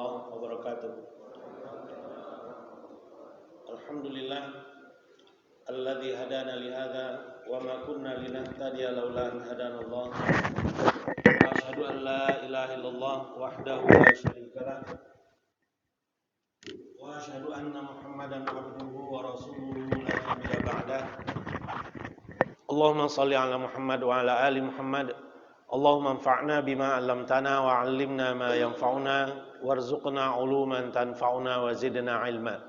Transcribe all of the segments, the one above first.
warahmatullahi wabarakatuh. Alhamdulillah alladzi hadana li hadza wa ma kunna linahtadiya laula an hadanallah. Wa asyhadu an la ilaha illallah wahdahu la syarika lah. Wa asyhadu anna Muhammadan abduhu wa rasuluhu la nabiyya ba'dah. Allahumma shalli ala Muhammad wa ala ali Muhammad. Allahumma anfa'na bima 'allamtana wa 'allimna ma yanfa'una warzuqna 'uluman tanfa'una wa zidna 'ilma.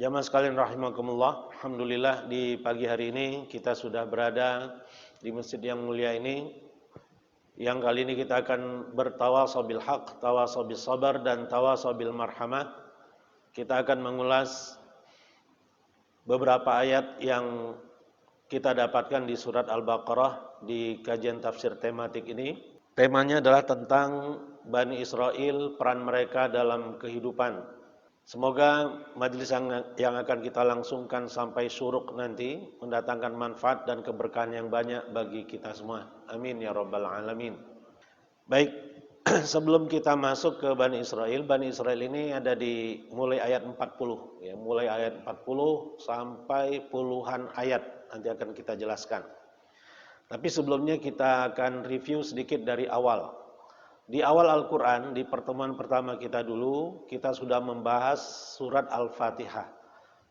Jamaah sekalian rahimakumullah, alhamdulillah di pagi hari ini kita sudah berada di masjid yang mulia ini. Yang kali ini kita akan bertawasau bil haq, tawasau bis sabar dan tawasau bil marhamah. Kita akan mengulas beberapa ayat yang kita dapatkan di surat Al-Baqarah di kajian tafsir tematik ini. Temanya adalah tentang Bani Israel, peran mereka dalam kehidupan. Semoga majelis yang akan kita langsungkan sampai syuruk nanti mendatangkan manfaat dan keberkahan yang banyak bagi kita semua. Amin ya rabbal alamin. Baik, sebelum kita masuk ke Bani Israel ini ada di mulai ayat 40 ya, mulai ayat 40 sampai puluhan ayat nanti akan kita jelaskan. Tapi sebelumnya kita akan review sedikit dari awal. Di awal Al-Quran, di pertemuan pertama kita dulu, kita sudah membahas surat Al-Fatihah.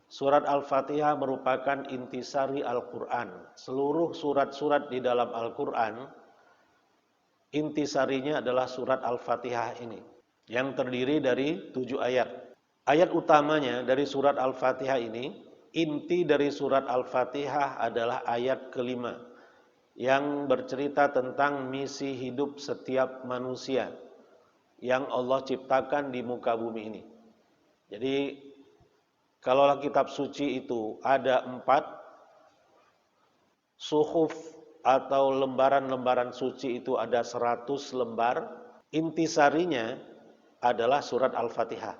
Surat Al-Fatihah merupakan intisari Al-Quran. Seluruh surat-surat di dalam Al-Quran, intisarinya adalah surat Al-Fatihah ini, yang terdiri dari 7 ayat. Ayat utamanya dari surat Al-Fatihah ini, inti dari surat Al-Fatihah adalah ayat kelima yang bercerita tentang misi hidup setiap manusia yang Allah ciptakan di muka bumi ini. Jadi kalaulah kitab suci itu ada 4 suhuf atau lembaran-lembaran suci itu ada 100 lembar, intisarinya adalah surat Al-Fatihah.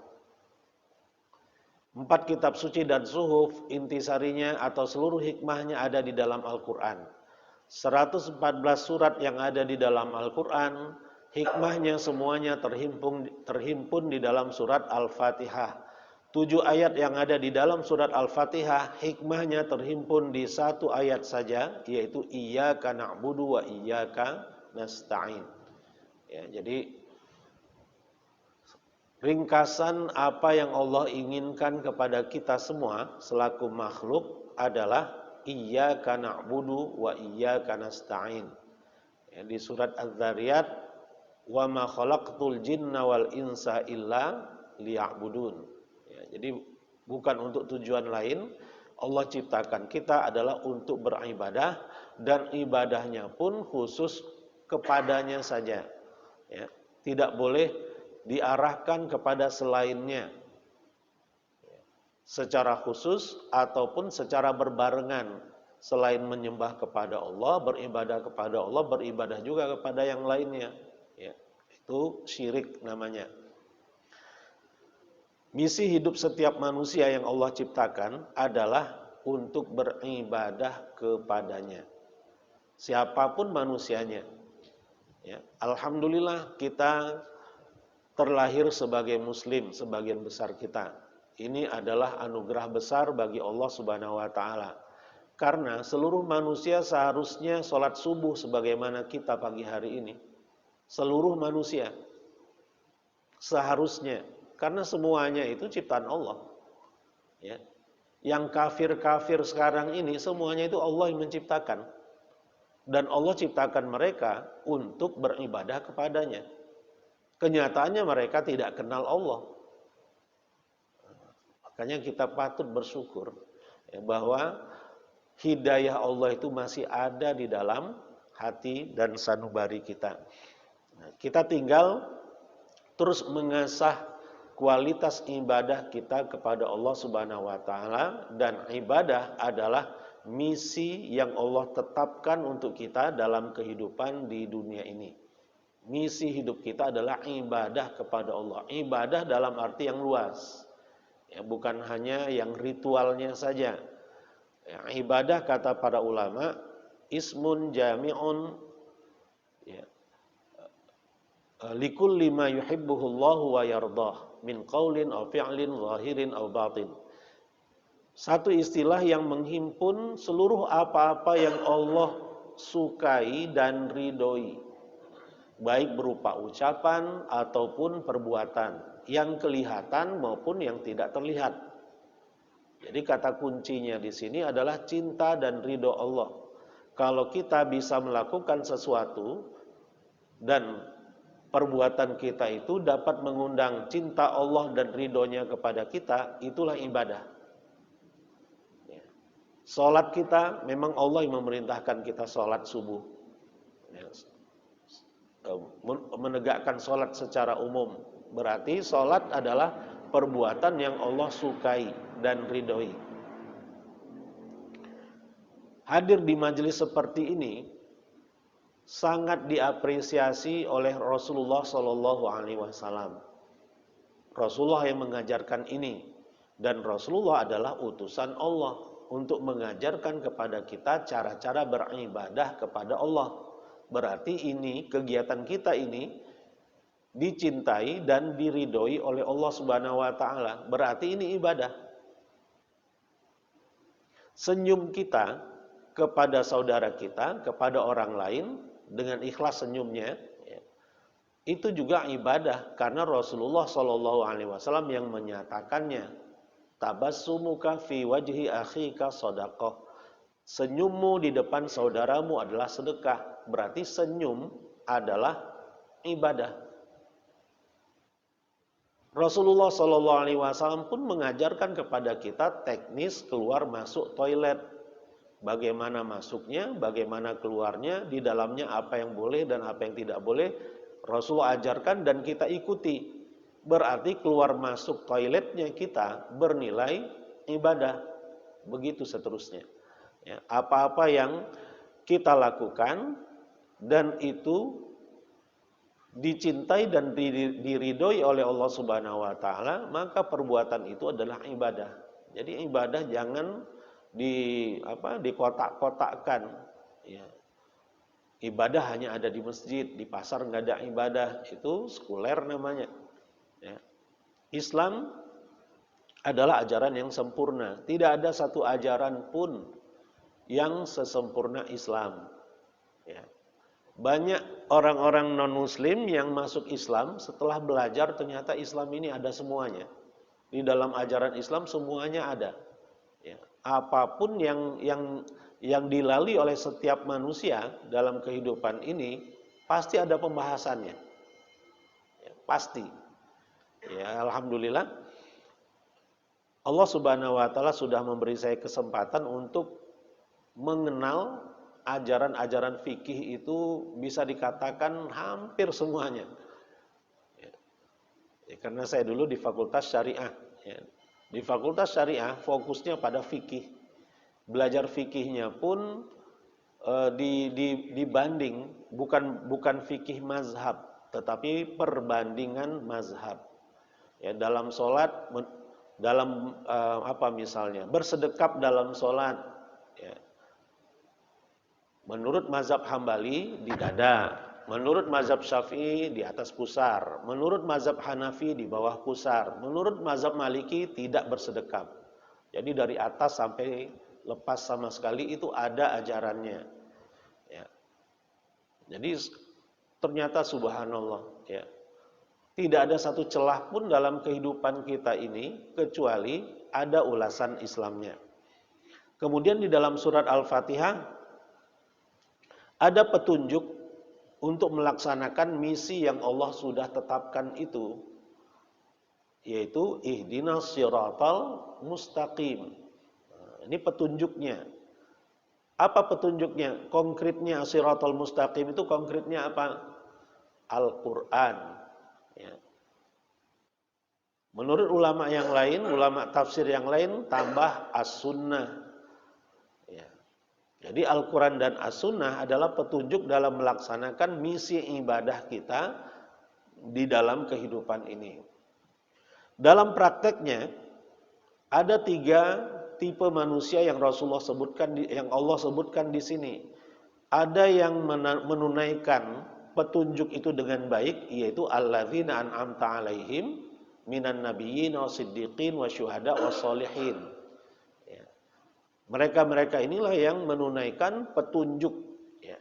4 kitab suci dan suhuf, intisarinya atau seluruh hikmahnya ada di dalam Al-Quran. 114 surat yang ada di dalam Al-Quran, hikmahnya semuanya terhimpun di dalam surat Al-Fatihah. 7 ayat yang ada di dalam surat Al-Fatihah, hikmahnya terhimpun di 1 ayat saja, yaitu Iyyaka na'budu wa iyyaka nasta'in. Ya, jadi ringkasan apa yang Allah inginkan kepada kita semua selaku makhluk adalah Iyyaka na'budu wa iyyaka nasta'in. Ya, di surat Az-Zariyat, wa ma khalaqtul jinna wal insa illa liya'budun. Ya, jadi bukan untuk tujuan lain. Allah ciptakan kita adalah untuk beribadah, dan ibadahnya pun khusus kepadanya saja. Ya, tidak boleh diarahkan kepada selainnya secara khusus ataupun secara berbarengan. Selain menyembah kepada Allah, beribadah juga kepada yang lainnya. Ya, itu syirik namanya. Misi hidup setiap manusia yang Allah ciptakan adalah untuk beribadah kepadanya, siapapun manusianya. Ya, alhamdulillah kita terlahir sebagai muslim, sebagian besar kita. Ini adalah anugerah besar bagi Allah Subhanahu wa taala. Karena seluruh manusia seharusnya sholat subuh sebagaimana kita pagi hari ini. Seluruh manusia seharusnya, karena semuanya itu ciptaan Allah. Ya. Yang kafir-kafir sekarang ini semuanya itu Allah yang menciptakan. Dan Allah ciptakan mereka untuk beribadah kepadanya. Kenyataannya mereka tidak kenal Allah. Makanya kita patut bersyukur ya, bahwa hidayah Allah itu masih ada di dalam hati dan sanubari kita. Nah, kita tinggal terus mengasah kualitas ibadah kita kepada Allah Subhanahu wa taala, dan ibadah adalah misi yang Allah tetapkan untuk kita dalam kehidupan di dunia ini. Misi hidup kita adalah ibadah kepada Allah. Ibadah dalam arti yang luas. Ya, bukan hanya yang ritualnya saja. Ya, ibadah kata para ulama, ismun jami'un ya, likulli ma yuhibbuhullahu wa yardah min qaulin aw fi'lin zahirin aw batin. Satu istilah yang menghimpun seluruh apa-apa yang Allah sukai dan ridhoi, baik berupa ucapan ataupun perbuatan, yang kelihatan maupun yang tidak terlihat. Jadi kata kuncinya di sini adalah cinta dan ridho Allah. Kalau kita bisa melakukan sesuatu dan perbuatan kita itu dapat mengundang cinta Allah dan ridhonya kepada kita, itulah ibadah. Salat kita, memang Allah yang memerintahkan kita salat subuh. Menegakkan salat secara umum. Berarti salat adalah perbuatan yang Allah sukai dan ridhoi. Hadir di majelis seperti ini sangat diapresiasi oleh Rasulullah SAW. Rasulullah yang mengajarkan ini, dan Rasulullah adalah utusan Allah untuk mengajarkan kepada kita cara-cara beribadah kepada Allah. Berarti ini, kegiatan kita ini dicintai dan diridhoi oleh Allah Subhanahu wa taala. Berarti ini ibadah. Senyum kita kepada saudara kita, kepada orang lain dengan ikhlas senyumnya, itu juga ibadah karena Rasulullah SAW yang menyatakannya. Tabassumuka fi wajhi akhika shadaqah. Senyummu di depan saudaramu adalah sedekah. Berarti senyum adalah ibadah. Rasulullah SAW pun mengajarkan kepada kita teknis keluar masuk toilet. Bagaimana masuknya, bagaimana keluarnya, di dalamnya apa yang boleh dan apa yang tidak boleh. Rasulullah ajarkan dan kita ikuti. Berarti keluar masuk toiletnya kita bernilai ibadah. Begitu seterusnya. Ya, apa-apa yang kita lakukan dan itu dicintai dan diridhoi oleh Allah Subhanahu wa taala, maka perbuatan itu adalah ibadah. Jadi ibadah jangan dikotak-kotakkan. Ya. Ibadah hanya ada di masjid, di pasar nggak ada ibadah, itu sekuler namanya. Ya. Islam adalah ajaran yang sempurna. Tidak ada satu ajaran pun yang sesempurna Islam. Ya. Banyak orang-orang non-muslim yang masuk Islam setelah belajar ternyata Islam ini ada semuanya. Di dalam ajaran Islam semuanya ada. Ya. Apapun yang dilalui oleh setiap manusia dalam kehidupan ini pasti ada pembahasannya. Ya, pasti. Ya, alhamdulillah Allah Subhanahu wa taala sudah memberi saya kesempatan untuk mengenal ajaran-ajaran fikih itu bisa dikatakan hampir semuanya. Ya, karena saya dulu di Fakultas Syariah. Ya. Di Fakultas Syariah fokusnya pada fikih. Belajar fikihnya pun dibanding bukan fikih mazhab, tetapi perbandingan mazhab. Ya, dalam sholat, dalam misalnya bersedekap dalam sholat. Ya. Menurut mazhab Hambali di dada, menurut mazhab Syafi'i di atas pusar, menurut mazhab Hanafi di bawah pusar, menurut mazhab Maliki tidak bersedekap. Jadi dari atas sampai lepas sama sekali itu ada ajarannya. Ya. Jadi ternyata subhanallah, ya. Tidak ada satu celah pun dalam kehidupan kita ini kecuali ada ulasan Islamnya. Kemudian di dalam surat Al-Fatihah ada petunjuk untuk melaksanakan misi yang Allah sudah tetapkan itu, yaitu ihdinas siratal mustaqim. Nah, ini petunjuknya. Apa petunjuknya? Konkretnya siratal mustaqim itu konkretnya apa? Al-Quran. Ya. Menurut ulama yang lain, ulama tafsir yang lain, tambah as-sunnah. Ya. Jadi Al-Quran dan as-sunnah adalah petunjuk dalam melaksanakan misi ibadah kita di dalam kehidupan ini. Dalam prakteknya, ada 3 tipe manusia yang Rasulullah sebutkan, yang Allah sebutkan di sini. Ada yang menunaikan petunjuk itu dengan baik, yaitu alladzina an'amta alaihim minan nabiyyin wasiddiqin wasyuhada wassolihin. Ya. Mereka-mereka inilah yang menunaikan petunjuk, ya.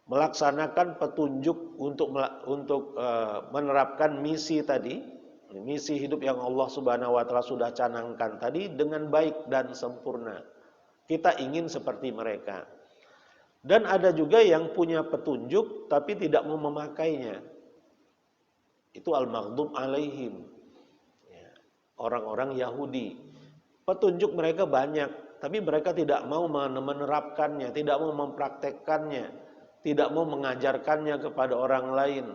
Melaksanakan petunjuk untuk menerapkan misi tadi, misi hidup yang Allah Subhanahu wa taala sudah canangkan tadi dengan baik dan sempurna. Kita ingin seperti mereka. Dan ada juga yang punya petunjuk tapi tidak mau memakainya. Itu al-maghdub alaihim. Ya. Orang-orang Yahudi. Petunjuk mereka banyak, tapi mereka tidak mau menerapkannya, tidak mau mempraktekkannya, tidak mau mengajarkannya kepada orang lain.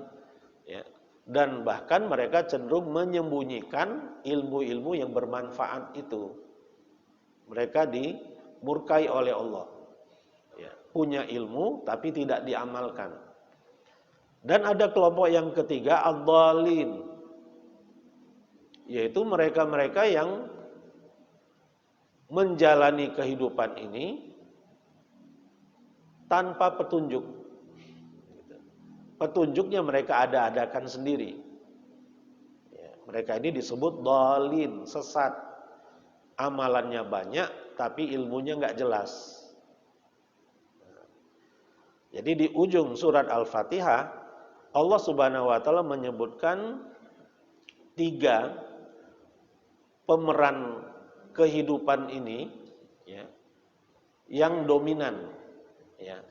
Ya. Dan bahkan mereka cenderung menyembunyikan ilmu-ilmu yang bermanfaat itu. Mereka dimurkai oleh Allah. Ya, punya ilmu tapi tidak diamalkan. Dan ada kelompok yang ketiga, ad-dhalin, yaitu mereka-mereka yang menjalani kehidupan ini tanpa petunjuk. Petunjuknya mereka ada-adakan sendiri. Ya, mereka ini disebut dhalin, sesat. Amalannya banyak tapi ilmunya nggak jelas. Jadi di ujung surat Al-Fatihah, Allah Subhanahu wa taala menyebutkan 3 pemeran kehidupan ini, ya, yang dominan, ya,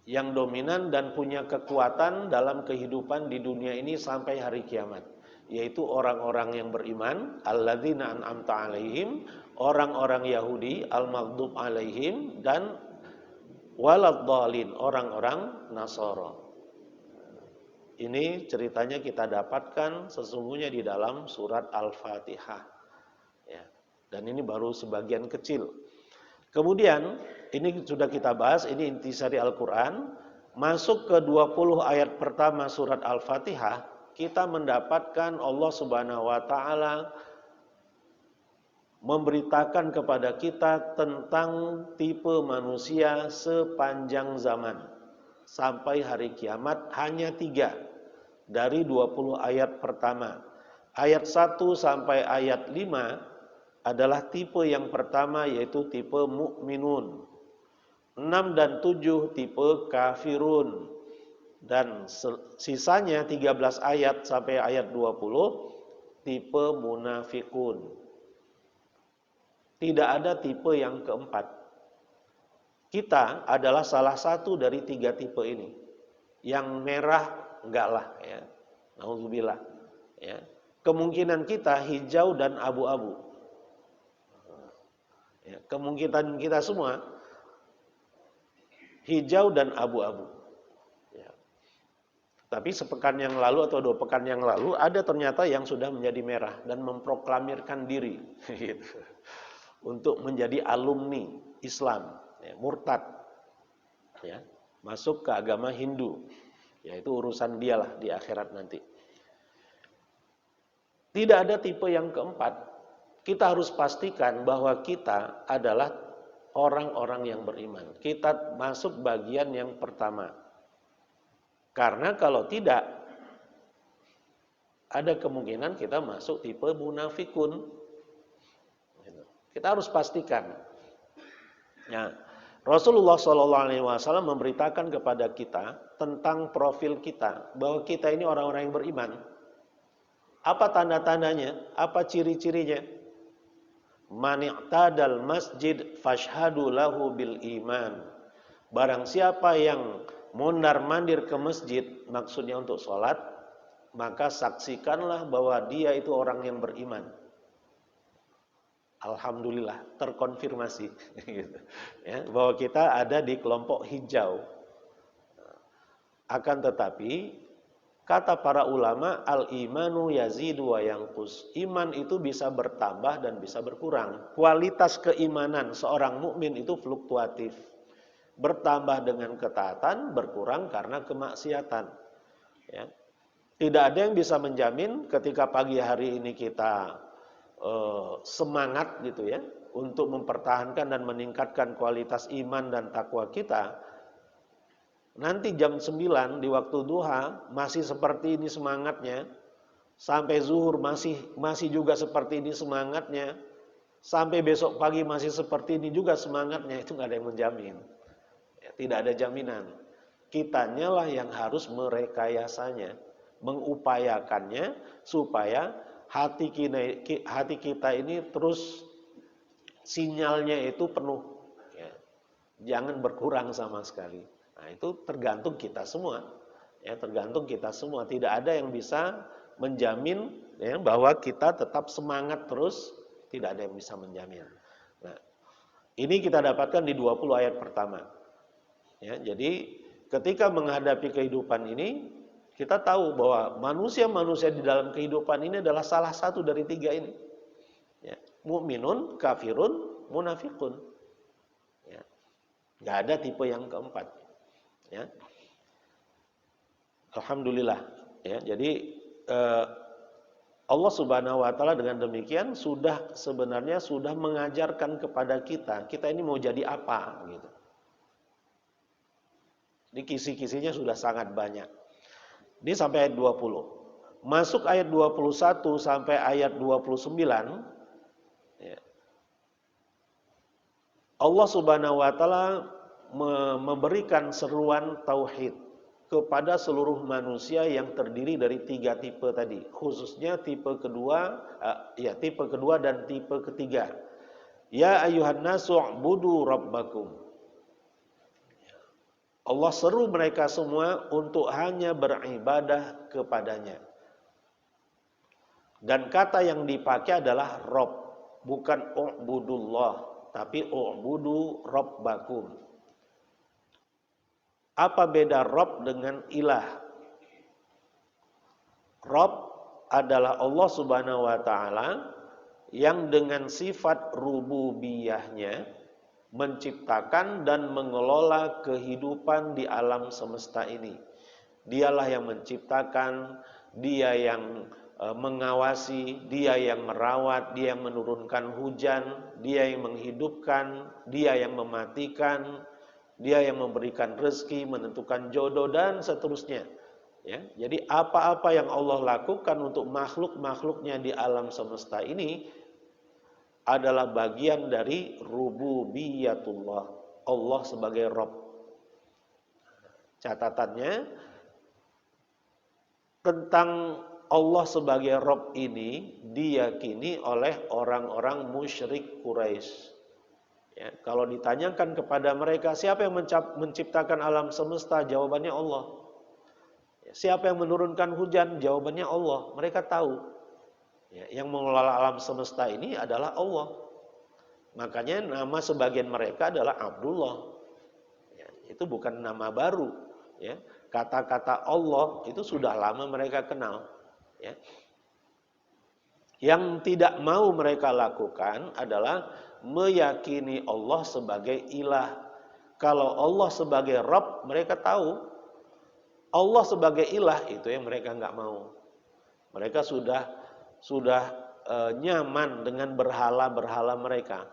yang dominan dan punya kekuatan dalam kehidupan di dunia ini sampai hari kiamat, yaitu orang-orang yang beriman, alladzina an'amta alaihim, orang-orang Yahudi, al-maghdub alaihim, dan waladhdallin, orang-orang Nasara. Ini ceritanya kita dapatkan sesungguhnya di dalam surat Al-Fatihah. Ya. Dan ini baru sebagian kecil. Kemudian, ini sudah kita bahas, ini intisari Al-Quran. Masuk ke 20 ayat pertama surat Al-Fatihah, kita mendapatkan Allah Subhanahu wa taala memberitakan kepada kita tentang tipe manusia sepanjang zaman sampai hari kiamat, hanya 3 dari 20 ayat pertama. Ayat 1 sampai ayat 5 adalah tipe yang pertama, yaitu tipe mukminun. 6 dan 7 tipe kafirun. Dan sisanya 13 ayat sampai ayat 20 tipe munafikun. Tidak ada tipe yang keempat. Kita adalah salah satu dari 3 tipe ini. Yang merah enggak lah, ya. Nauzubillah. Ya. Kemungkinan kita hijau dan abu-abu. Ya, kemungkinan kita semua hijau dan abu-abu. Ya. Tapi sepekan yang lalu atau 2 pekan yang lalu ada ternyata yang sudah menjadi merah dan memproklamirkan diri. Gitu. Untuk menjadi alumni Islam, ya, murtad, ya, masuk ke agama Hindu, yaitu urusan dialah di akhirat nanti. Tidak ada tipe yang keempat. Kita harus pastikan bahwa kita adalah orang-orang yang beriman. Kita masuk bagian yang pertama. Karena kalau tidak, ada kemungkinan kita masuk tipe munafikun. Kita harus pastikan. Ya, Rasulullah SAW memberitakan kepada kita tentang profil kita, bahwa kita ini orang-orang yang beriman. Apa tanda-tandanya? Apa ciri-cirinya? Man i'tadal masjid fashhadu lahu bil iman. Barang siapa yang mondar-mandir ke masjid, maksudnya untuk sholat, maka saksikanlah bahwa dia itu orang yang beriman. Alhamdulillah terkonfirmasi gitu. Ya, bahwa kita ada di kelompok hijau. Akan tetapi kata para ulama, al-imanu yazidu wa yanqus. Iman itu bisa bertambah dan bisa berkurang. Kualitas keimanan seorang mukmin itu fluktuatif. Bertambah dengan ketaatan, berkurang karena kemaksiatan. Ya. Tidak ada yang bisa menjamin ketika pagi hari ini kita semangat gitu ya untuk mempertahankan dan meningkatkan kualitas iman dan takwa kita, Nanti jam 9 di waktu duha masih seperti ini semangatnya, sampai zuhur masih juga seperti ini semangatnya, sampai besok pagi masih seperti ini juga semangatnya, itu nggak ada yang menjamin. Ya, tidak ada jaminan. Kitanya lah yang harus merekayasanya, mengupayakannya supaya hati kita ini terus sinyalnya itu penuh. Ya. Jangan berkurang sama sekali. Nah, itu tergantung kita semua. Ya, tergantung kita semua. Tidak ada yang bisa menjamin ya, bahwa kita tetap semangat terus. Tidak ada yang bisa menjamin. Nah, ini kita dapatkan di 20 ayat pertama. Ya, jadi ketika menghadapi kehidupan ini, kita tahu bahwa manusia-manusia di dalam kehidupan ini adalah salah satu dari tiga ini. Ya, mukminun, kafirun, munafikun. Ya, nggak ada tipe yang keempat. Ya. Alhamdulillah. Ya, jadi Allah Subhanahu Wa Taala dengan demikian sebenarnya sudah mengajarkan kepada kita ini mau jadi apa, gitu. Ini kisi-kisinya sudah sangat banyak. Ini sampai ayat 20. Masuk ayat 21 sampai ayat 29. Ya. Allah Subhanahu Wa Taala memberikan seruan tauhid kepada seluruh manusia yang terdiri dari tiga tipe tadi, khususnya tipe kedua dan tipe ketiga. Ya ayuhan nasu u'budu rabbakum. Allah seru mereka semua untuk hanya beribadah kepadanya. Dan kata yang dipakai adalah Rabb, bukan u'budullah, tapi u'budu rabbakum. Apa beda Rabb dengan ilah? Rabb adalah Allah Subhanahu wa taala yang dengan sifat rububiyahnya menciptakan dan mengelola kehidupan di alam semesta ini. Dialah yang menciptakan, dia yang mengawasi, dia yang merawat, dia yang menurunkan hujan, dia yang menghidupkan, dia yang mematikan, dia yang memberikan rezeki, menentukan jodoh dan seterusnya. Ya, jadi apa-apa yang Allah lakukan untuk makhluk-makhluknya di alam semesta ini adalah bagian dari rububiyatullah, Allah sebagai Rabb. Catatannya tentang Allah sebagai Rabb ini diyakini oleh orang-orang musyrik Quraisy. Ya, kalau ditanyakan kepada mereka siapa yang menciptakan alam semesta, jawabannya Allah. Ya, siapa yang menurunkan hujan, jawabannya Allah. Mereka tahu. Ya, yang mengelola alam semesta ini adalah Allah. Makanya nama sebagian mereka adalah Abdullah. Ya, itu bukan nama baru. Ya, kata-kata Allah itu sudah lama mereka kenal. Ya. Yang tidak mau mereka lakukan adalah meyakini Allah sebagai ilah. Kalau Allah sebagai Rabb, mereka tahu. Allah sebagai ilah, itu yang mereka nggak mau. Mereka sudah nyaman dengan berhala-berhala mereka.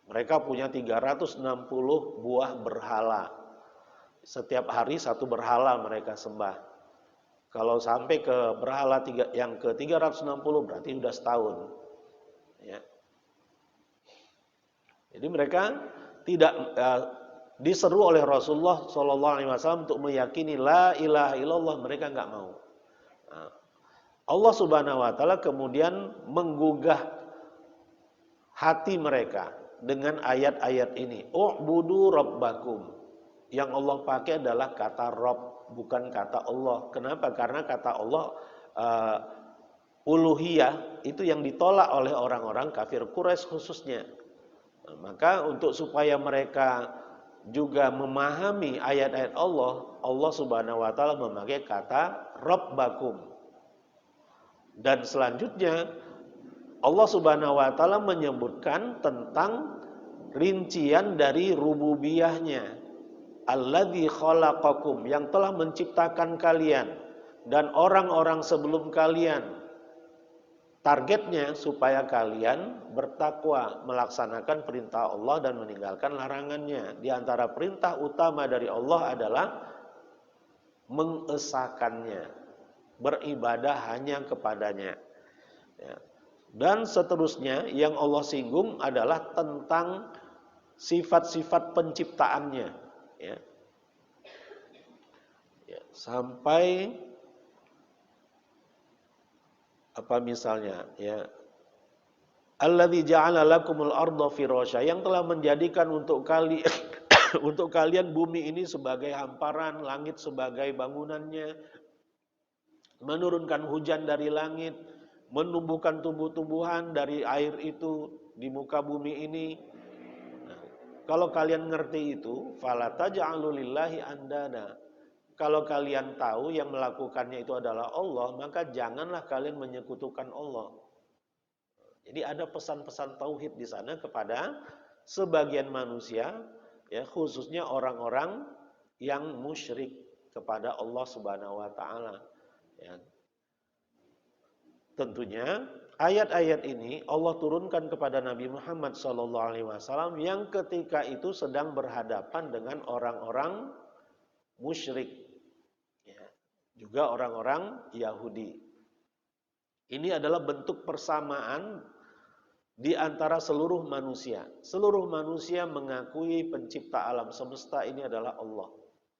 Mereka punya 360 buah berhala. Setiap hari satu berhala mereka sembah. Kalau sampai ke berhala yang ke 360 berarti sudah setahun. Ya. Jadi mereka tidak diseru oleh Rasulullah SAW untuk meyakini la ilaha illallah, mereka nggak mau. Nah, Allah Subhanahu Wa Taala kemudian menggugah hati mereka dengan ayat-ayat ini. U'budu rabbakum. Yang Allah pakai adalah kata Rabb, bukan kata Allah. Kenapa? Karena kata Allah uluhiyah itu yang ditolak oleh orang-orang kafir Quraisy khususnya. Nah, maka untuk supaya mereka juga memahami ayat-ayat Allah, Allah Subhanahu wa taala memakai kata Rabbakum. Dan selanjutnya Allah Subhanahu wa taala menyebutkan tentang rincian dari rububiyahnya. Alladzi khalaqakum, yang telah menciptakan kalian dan orang-orang sebelum kalian. Targetnya supaya kalian bertakwa, melaksanakan perintah Allah dan meninggalkan larangannya. Di antara perintah utama dari Allah adalah mengesahkannya, beribadah hanya kepadanya. Ya. Dan seterusnya yang Allah singgung adalah tentang sifat-sifat penciptaannya. Ya. Ya. Sampai apa misalnya, ya, alladzi ja'ala lakumul arda firasya, yang telah menjadikan untuk untuk kalian bumi ini sebagai hamparan, langit sebagai bangunannya, menurunkan hujan dari langit, menumbuhkan tumbuh-tumbuhan dari air itu di muka bumi ini. Nah, kalau kalian ngerti itu, fala taj'alu lillahi andada. Kalau kalian tahu yang melakukannya itu adalah Allah, maka janganlah kalian menyekutukan Allah. Jadi ada pesan-pesan tauhid di sana kepada sebagian manusia, ya, khususnya orang-orang yang musyrik kepada Allah Subhanahu wa taala. Ya. Tentunya ayat-ayat ini Allah turunkan kepada Nabi Muhammad SAW yang ketika itu sedang berhadapan dengan orang-orang musyrik. Juga orang-orang Yahudi. Ini adalah bentuk persamaan di antara seluruh manusia. Seluruh manusia mengakui pencipta alam semesta ini adalah Allah.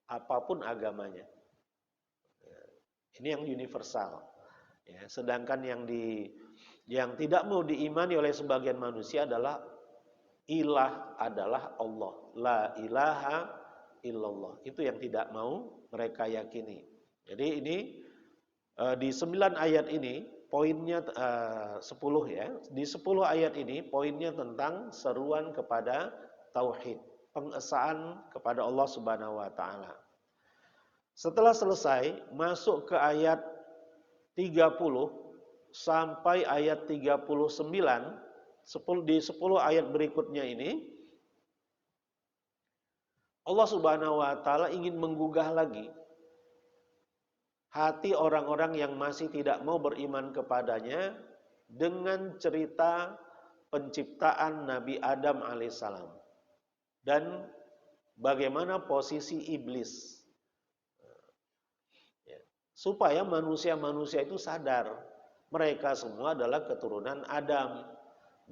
Apapun agamanya. Ini yang universal. Ya, sedangkan yang tidak mau diimani oleh sebagian manusia adalah ilah adalah Allah. La ilaha illallah. Itu yang tidak mau mereka yakini. Jadi ini di 9 ayat ini poinnya 10 ya. Di 10 ayat ini poinnya tentang seruan kepada tauhid, pengesaan kepada Allah Subhanahu wa taala. Setelah selesai masuk ke ayat 30 sampai ayat 39, di 10 ayat berikutnya ini Allah Subhanahu wa taala ingin menggugah lagi hati orang-orang yang masih tidak mau beriman kepadanya dengan cerita penciptaan Nabi Adam alaihissalam dan bagaimana posisi iblis, supaya manusia-manusia itu sadar mereka semua adalah keturunan Adam,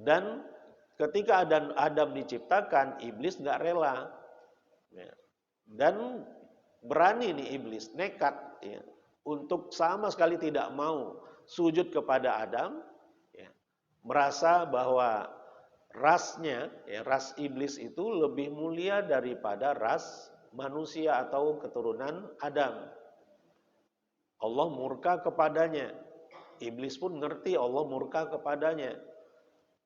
dan ketika Adam diciptakan, iblis nggak rela, dan berani nih iblis, nekat ya, untuk sama sekali tidak mau sujud kepada Adam, ya, merasa bahwa rasnya, ya, ras iblis itu lebih mulia daripada ras manusia atau keturunan Adam. Allah murka kepadanya. Iblis pun ngerti Allah murka kepadanya.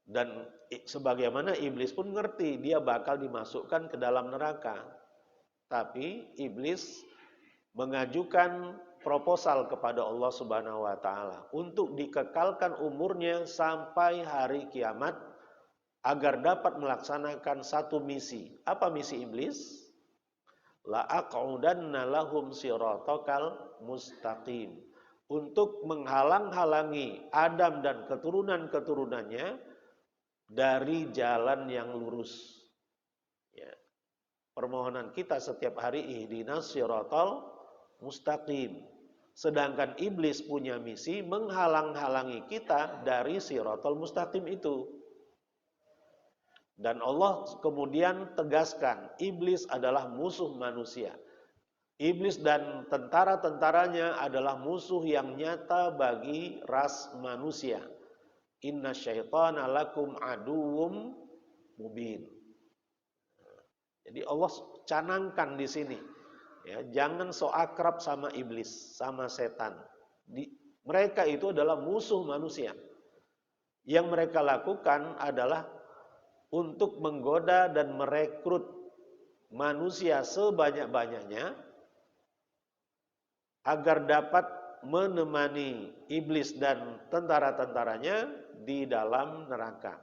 Dan sebagaimana iblis pun ngerti dia bakal dimasukkan ke dalam neraka. Tapi iblis mengajukan proposal kepada Allah Subhanahu wa taala untuk dikekalkan umurnya sampai hari kiamat agar dapat melaksanakan satu misi. Apa misi iblis? La aq'udanna lahum siratakal mustaqim. Untuk menghalang-halangi Adam dan keturunan-keturunannya dari jalan yang lurus. Ya. Permohonan kita setiap hari, ihdinas siratal mustaqim. Sedangkan iblis punya misi menghalang-halangi kita dari siratal mustaqim itu. Dan Allah kemudian tegaskan, iblis adalah musuh manusia. Iblis dan tentara-tentaranya adalah musuh yang nyata bagi ras manusia. Inna syaitana lakum aduwwum mubin. Jadi Allah canangkan di sini. Ya, jangan so akrab sama iblis, sama setan. Mereka itu adalah musuh manusia. Yang mereka lakukan adalah untuk menggoda dan merekrut manusia sebanyak-banyaknya agar dapat menemani iblis dan tentara-tentaranya di dalam neraka.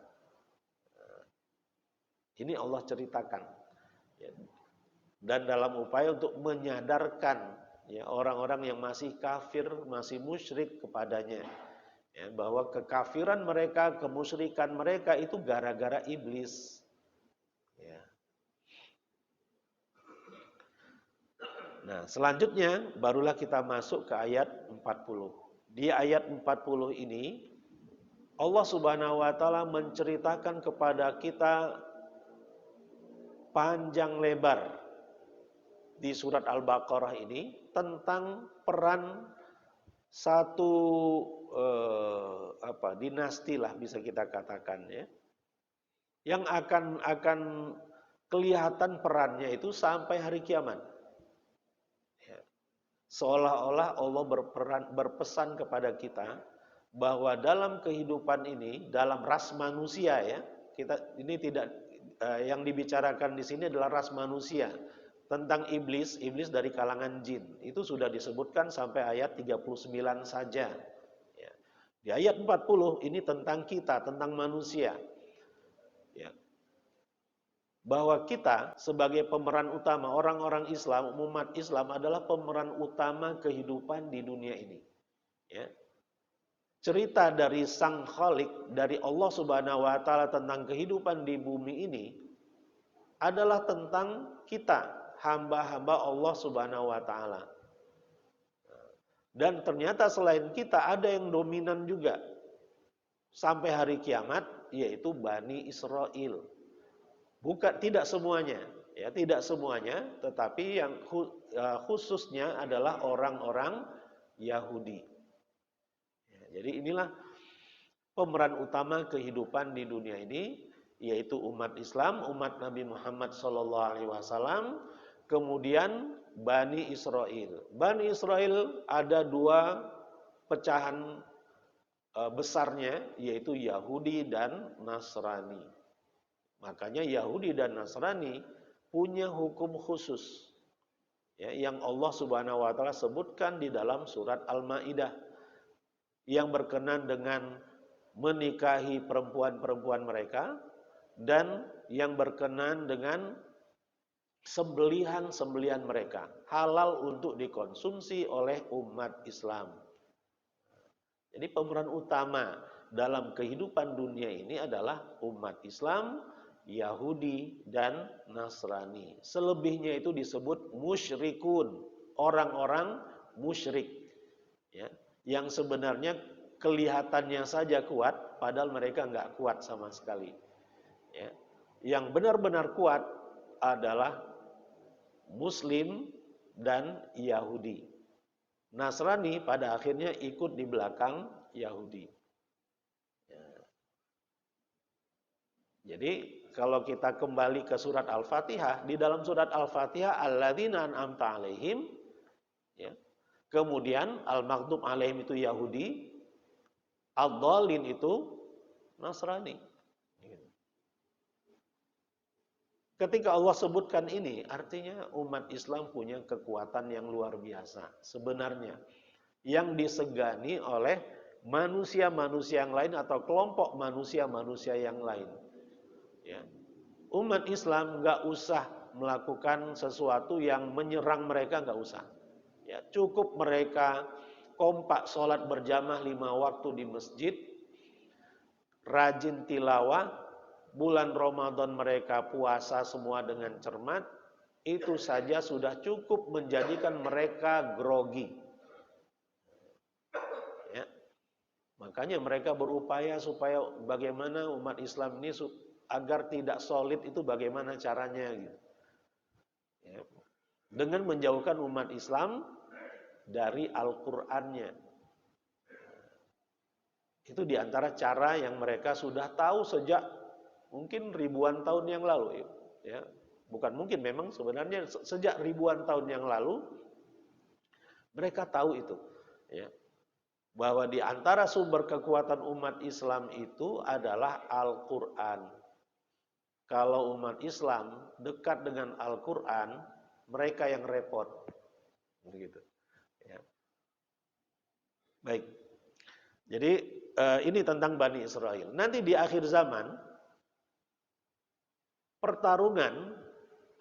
Ini Allah ceritakan. Dan dalam upaya untuk menyadarkan ya, orang-orang yang masih kafir, masih musyrik kepadanya. Ya, bahwa kekafiran mereka, kemusyrikan mereka itu gara-gara iblis. Ya. Nah, selanjutnya barulah kita masuk ke ayat 40. Di ayat 40 ini Allah Subhanahu wa taala menceritakan kepada kita panjang lebar di surat Al-Baqarah ini tentang peran satu dinasti lah bisa kita katakan ya, yang akan kelihatan perannya itu sampai hari kiamat. Ya. Seolah-olah Allah berpesan kepada kita bahwa dalam kehidupan ini, dalam ras manusia ya, kita ini tidak yang dibicarakan di sini adalah ras manusia. Tentang iblis dari kalangan jin. Itu sudah disebutkan sampai ayat 39 saja. Ya. Di ayat 40 ini tentang kita, tentang manusia. Ya. Bahwa kita sebagai pemeran utama, orang-orang Islam, umat Islam adalah pemeran utama kehidupan di dunia ini. Ya. Cerita dari Sang Khalik, dari Allah Subhanahu wa taala tentang kehidupan di bumi ini adalah tentang kita, hamba-hamba Allah Subhanahu wa taala. Dan ternyata selain kita ada yang dominan juga sampai hari kiamat, yaitu Bani Israel. Bukan, tidak semuanya, ya, tidak semuanya, tetapi yang khususnya adalah orang-orang Yahudi. Ya, jadi inilah pemeran utama kehidupan di dunia ini, yaitu umat Islam, umat Nabi Muhammad SAW. Kemudian Bani Israel. Bani Israel ada dua pecahan besarnya, yaitu Yahudi dan Nasrani. Makanya Yahudi dan Nasrani punya hukum khusus ya, yang Allah Subhanahu wa taala sebutkan di dalam surat Al-Maidah, yang berkenan dengan menikahi perempuan-perempuan mereka dan yang berkenan dengan sembelihan-sembelihan mereka, halal untuk dikonsumsi oleh umat Islam. Jadi pemeran utama dalam kehidupan dunia ini adalah umat Islam, Yahudi, dan Nasrani. Selebihnya itu disebut musyrikun, orang-orang musyrik. Ya, yang sebenarnya kelihatannya saja kuat, padahal mereka nggak kuat sama sekali. Ya, yang benar-benar kuat adalah Muslim dan Yahudi. Nasrani pada akhirnya ikut di belakang Yahudi. Ya. Jadi kalau kita kembali ke surat Al-Fatihah, di dalam surat Al-Fatihah alladzina an'amta alaihim, ya. Kemudian al-maghdub alaihim itu Yahudi, ad-dallin itu Nasrani. Ketika Allah sebutkan ini, artinya umat Islam punya kekuatan yang luar biasa. Sebenarnya, yang disegani oleh manusia-manusia yang lain atau kelompok manusia-manusia yang lain. Ya. Umat Islam nggak usah melakukan sesuatu yang menyerang mereka, nggak usah. Ya, cukup mereka kompak sholat berjamaah 5 waktu di masjid, rajin tilawah, bulan Ramadan mereka puasa semua dengan cermat, itu saja sudah cukup menjadikan mereka grogi. Ya. Makanya mereka berupaya supaya bagaimana umat Islam ini agar tidak solid itu bagaimana caranya gitu. Ya. Dengan menjauhkan umat Islam dari Al-Qur'annya. Itu diantara cara yang mereka sudah tahu sejak mungkin ribuan tahun yang lalu, ya. Bukan mungkin, memang sebenarnya sejak ribuan tahun yang lalu mereka tahu itu, ya. Bahwa di antara sumber kekuatan umat Islam itu adalah Al-Qur'an. Kalau umat Islam dekat dengan Al-Qur'an, mereka yang repot. Begitu. Ya. Baik. Jadi ini tentang Bani Israel. Nanti di akhir zaman pertarungan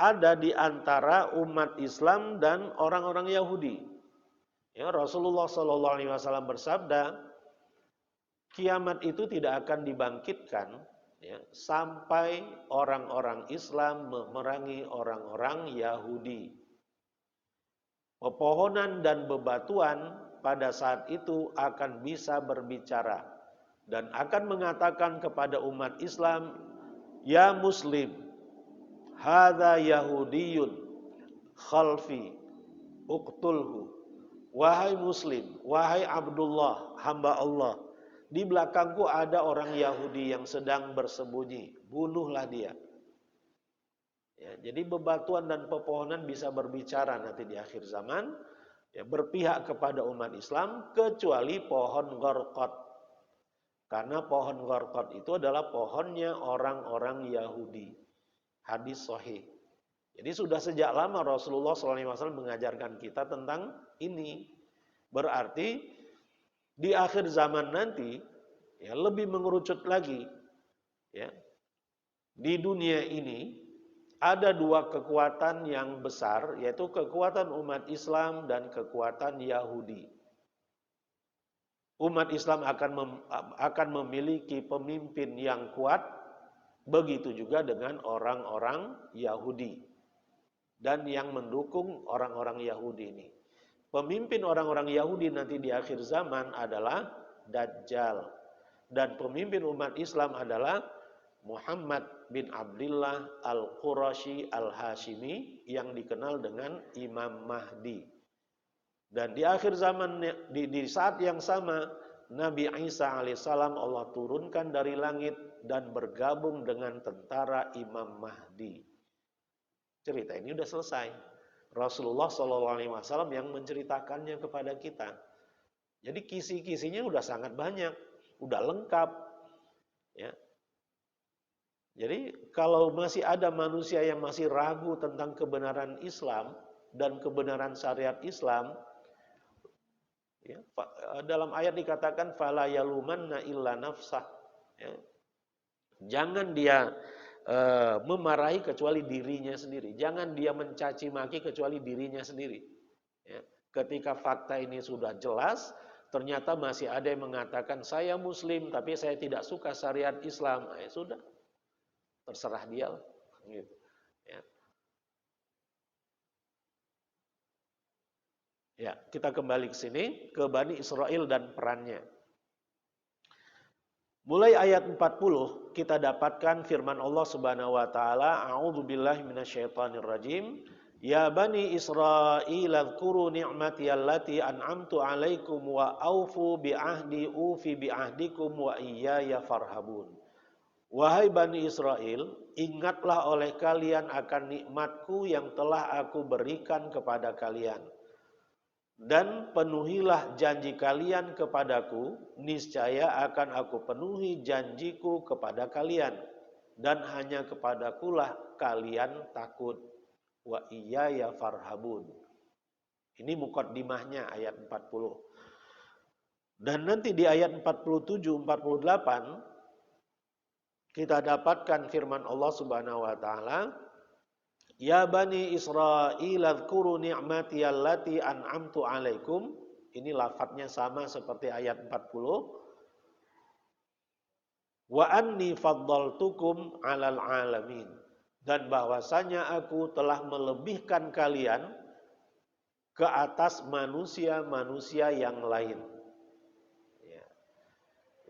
ada di antara umat Islam dan orang-orang Yahudi. Ya, Rasulullah SAW bersabda, kiamat itu tidak akan dibangkitkan ya, sampai orang-orang Islam memerangi orang-orang Yahudi. Pepohonan dan bebatuan pada saat itu akan bisa berbicara dan akan mengatakan kepada umat Islam, ya Muslim, hadza Yahudiyun khalfi uqtulhu. Wahai Muslim, wahai Abdullah, hamba Allah, di belakangku ada orang Yahudi yang sedang bersembunyi, bunuhlah dia. Ya, jadi bebatuan dan pepohonan bisa berbicara nanti di akhir zaman, ya, berpihak kepada umat Islam, kecuali pohon Gharqad. Karena pohon Gharqad itu adalah pohonnya orang-orang Yahudi. Hadis sahih. Jadi sudah sejak lama Rasulullah SAW mengajarkan kita tentang ini. Berarti di akhir zaman nanti ya lebih mengerucut lagi. Ya. Di dunia ini ada dua kekuatan yang besar, yaitu kekuatan umat Islam dan kekuatan Yahudi. Umat Islam akan memiliki pemimpin yang kuat, begitu juga dengan orang-orang Yahudi dan yang mendukung orang-orang Yahudi ini. Pemimpin orang-orang Yahudi nanti di akhir zaman adalah Dajjal, dan pemimpin umat Islam adalah Muhammad bin Abdullah al-Qurashi al-Hashimi yang dikenal dengan Imam Mahdi. Dan di akhir zaman, di saat yang sama, Nabi Isa alaihissalam Allah turunkan dari langit dan bergabung dengan tentara Imam Mahdi. Cerita ini sudah selesai. Rasulullah SAW yang menceritakannya kepada kita. Jadi kisi-kisinya sudah sangat banyak, sudah lengkap. Ya. Jadi kalau masih ada manusia yang masih ragu tentang kebenaran Islam dan kebenaran syariat Islam, ya, dalam ayat dikatakan fala yalumanna illa nafsah. Ya. Jangan dia memarahi kecuali dirinya sendiri. Jangan dia mencaci maki kecuali dirinya sendiri. Ya. Ketika fakta ini sudah jelas, ternyata masih ada yang mengatakan saya Muslim tapi saya tidak suka syariat Islam. Sudah. Terserah dia lah, gitu. Ya. Ya, kita kembali ke sini, ke Bani Israel dan perannya. Mulai ayat 40 kita dapatkan firman Allah Subhanahu wa taala, a'udzubillahi minasyaitonirrajim. Ya Bani Israil dzkuru ni'mati allati an'amtu 'alaikum wa aufu bi ahdi ufi bi ahdikum wa iyaya farhabun. Wahai Bani Israel, ingatlah oleh kalian akan nikmatku yang telah aku berikan kepada kalian. Dan penuhilah janji kalian kepadaku, niscaya akan aku penuhi janjiku kepada kalian. Dan hanya kepadakulah kalian takut. Wa iyaya farhabun. Ini muqaddimahnya ayat 40. Dan nanti di ayat 47-48, kita dapatkan firman Allah Subhanahu wa taala, ya Bani Israil dzkuru ni'mati allati an'amtu 'alaikum. Ini lafadznya sama seperti ayat 40. Wa anni faddaltukum 'alal 'alamin. Dan bahwasanya aku telah melebihkan kalian ke atas manusia-manusia yang lain.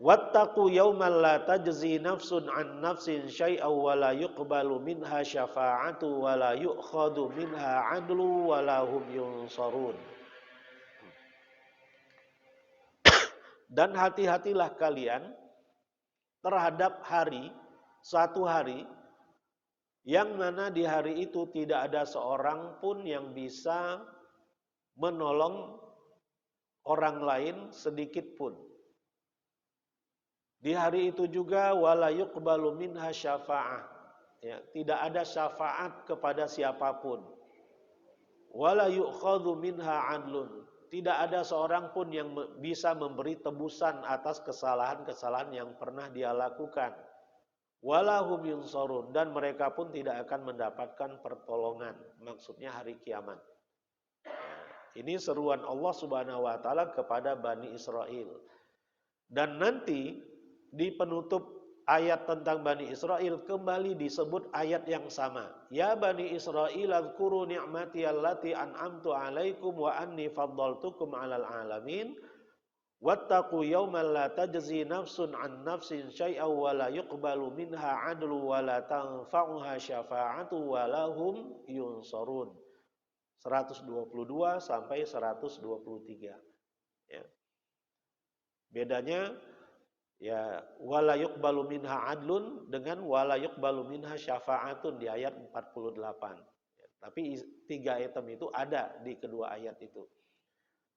Wattaqu yawman la tajzi nafsun an nafsin syai'aw wa la yuqbalu minha syafa'atu wa la yu'khadu minha 'adlu wa la hum yunsarun. Dan hati-hatilah kalian terhadap satu hari yang mana di hari itu tidak ada seorang pun yang bisa menolong orang lain sedikit pun. Di hari itu juga wala yuqbalu minha syafa'ah. Ya, tidak ada syafaat kepada siapapun. Wala yu'khadhu minha 'adlun. Tidak ada seorang pun yang bisa memberi tebusan atas kesalahan-kesalahan yang pernah dia lakukan. Wala hum yunsarun, dan mereka pun tidak akan mendapatkan pertolongan. Maksudnya hari kiamat. Ini seruan Allah Subhanahu wa taala kepada Bani Israel. Dan nanti di penutup ayat tentang Bani Israel kembali disebut ayat yang sama. Ya Bani Israel adhkuru ni'mati allati an'amtu alaikum wa anni faddaltukum 'alal alamin. Wattaqu yawman la tajzi nafsun an nafsin syai'aw wa la yuqbalu minha 'adlu wa la tanfa'uha syafa'atu wa lahum yunsarun. 122 sampai 123. Ya. Bedanya ya wala yuqbalu minha adlun dengan wala yuqbalu minha syafa'atun di ayat 48. Ya, tapi tiga item itu ada di kedua ayat itu.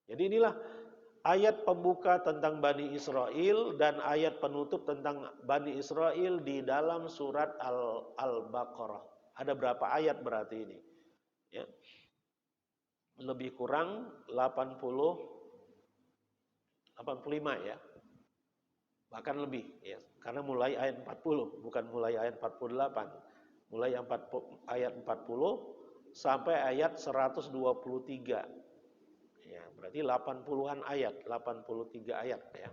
Jadi inilah ayat pembuka tentang Bani Israel dan ayat penutup tentang Bani Israel di dalam surat Al-Baqarah. Ada berapa ayat berarti ini? Ya. Lebih kurang 85 ya. Bahkan lebih ya. Karena mulai ayat 40, bukan mulai ayat 48. Mulai ayat 40 sampai ayat 123. Ya, berarti 80-an ayat, 83 ayat ya.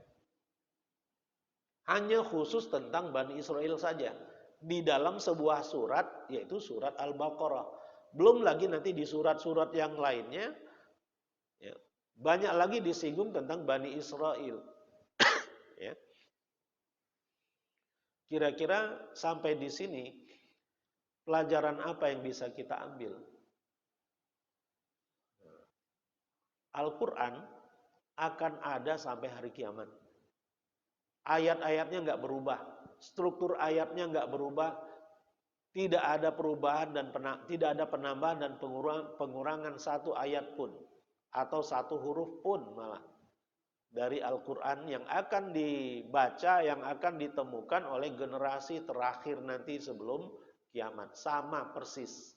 Hanya khusus tentang Bani Israel saja di dalam sebuah surat, yaitu surat Al-Baqarah. Belum lagi nanti di surat-surat yang lainnya ya, banyak lagi disinggung tentang Bani Israel. Ya. Kira-kira sampai di sini pelajaran apa yang bisa kita ambil? Al-Quran akan ada sampai hari kiamat. Ayat-ayatnya nggak berubah, struktur ayatnya nggak berubah, tidak ada perubahan dan tidak ada penambahan dan pengurangan satu ayat pun atau satu huruf pun malah dari Al-Quran yang akan dibaca, yang akan ditemukan oleh generasi terakhir nanti sebelum kiamat. Sama persis.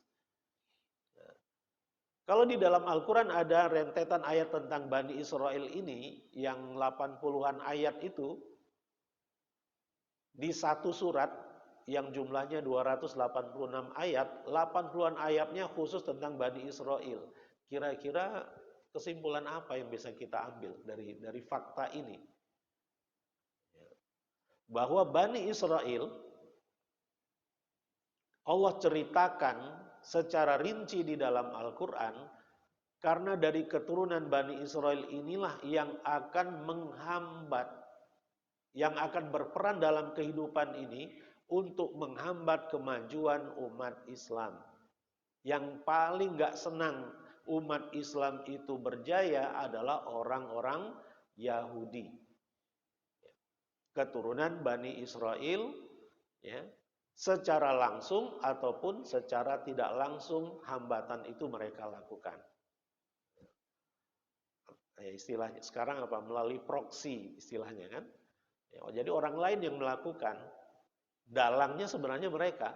Kalau di dalam Al-Quran ada rentetan ayat tentang Bani Israel ini, yang 80-an ayat itu, di satu surat, yang jumlahnya 286 ayat, 80-an ayatnya khusus tentang Bani Israel. Kira-kira kesimpulan apa yang bisa kita ambil dari fakta ini? Bahwa Bani Israel Allah ceritakan secara rinci di dalam Al-Quran karena dari keturunan Bani Israel inilah yang akan menghambat, yang akan berperan dalam kehidupan ini untuk menghambat kemajuan umat Islam. Yang paling gak senang umat Islam itu berjaya adalah orang-orang Yahudi. Keturunan Bani Israel, ya, secara langsung ataupun secara tidak langsung hambatan itu mereka lakukan. Ya, istilahnya sekarang apa? Melalui proksi istilahnya kan. Ya, jadi orang lain yang melakukan, dalangnya sebenarnya mereka.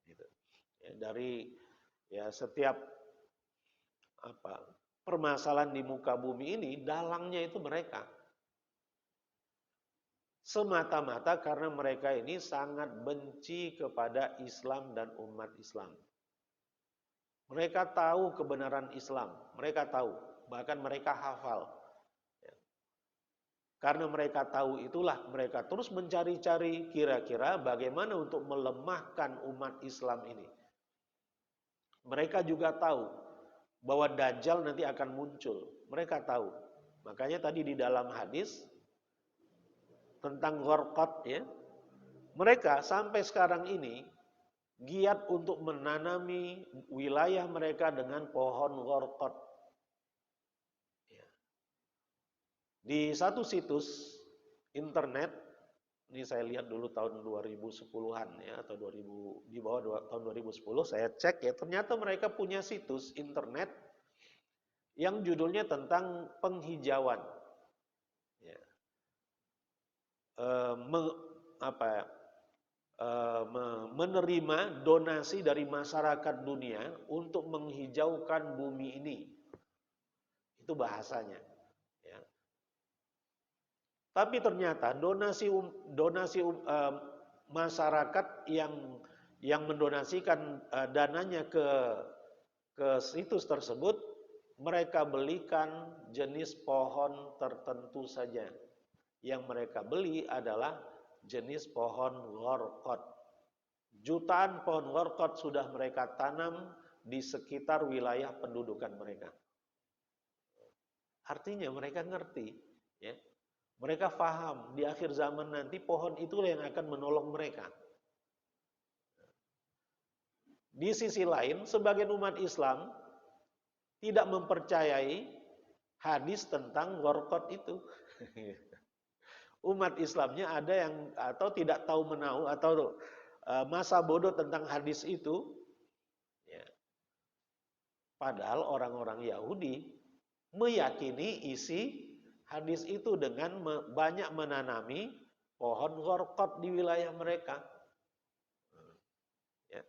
Gitu. Ya, dari ya setiap permasalahan di muka bumi ini, dalangnya itu mereka. Semata-mata karena mereka ini sangat benci kepada Islam dan umat Islam. Mereka tahu kebenaran Islam, mereka tahu, bahkan mereka hafal. Karena mereka tahu itulah mereka terus mencari-cari kira-kira bagaimana untuk melemahkan umat Islam ini. Mereka juga tahu bahwa Dajjal nanti akan muncul. Mereka tahu. Makanya tadi di dalam hadis tentang Gharqad ya. Mereka sampai sekarang ini giat untuk menanami wilayah mereka dengan pohon Gharqad. Di satu situs internet, ini saya lihat dulu tahun 2010-an ya atau 2000 di bawah tahun 2010 saya cek ya, ternyata mereka punya situs internet yang judulnya tentang penghijauan. Ya. Menerima donasi dari masyarakat dunia untuk menghijaukan bumi ini. Itu bahasanya. Ya. Tapi ternyata donasi masyarakat yang mendonasikan dananya ke situs tersebut, mereka belikan jenis pohon tertentu saja yang mereka beli adalah jenis pohon gharqad. Jutaan pohon gharqad sudah mereka tanam di sekitar wilayah pendudukan mereka. Artinya mereka ngerti, ya. Mereka paham di akhir zaman nanti pohon itulah yang akan menolong mereka. Di sisi lain, sebagian umat Islam tidak mempercayai hadis tentang gharqad itu. Umat Islamnya ada yang atau tidak tahu menahu atau masa bodoh tentang hadis itu. Ya. Padahal orang-orang Yahudi meyakini isi hadis itu dengan banyak menanami pohon gharqad di wilayah mereka. Ya.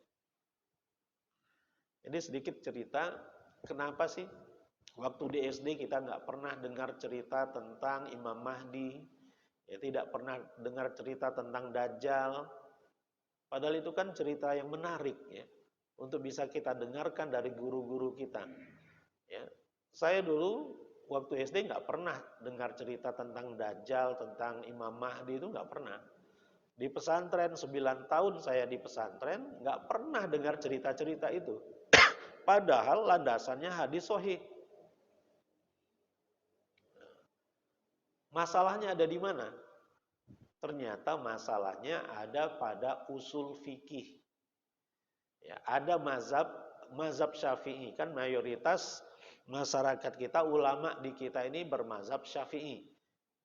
Ini sedikit cerita, kenapa sih waktu di SD kita nggak pernah dengar cerita tentang Imam Mahdi, ya, tidak pernah dengar cerita tentang Dajjal. Padahal itu kan cerita yang menarik, ya, untuk bisa kita dengarkan dari guru-guru kita. Ya. Saya dulu waktu SD nggak pernah dengar cerita tentang Dajjal, tentang Imam Mahdi, itu nggak pernah. Di pesantren, 9 tahun saya di pesantren, nggak pernah dengar cerita-cerita itu. Padahal landasannya hadis sahih. Masalahnya ada di mana? Ternyata masalahnya ada pada usul fikih. Ya, ada mazhab Syafi'i, kan mayoritas masyarakat kita, ulama di kita ini bermazhab Syafi'i.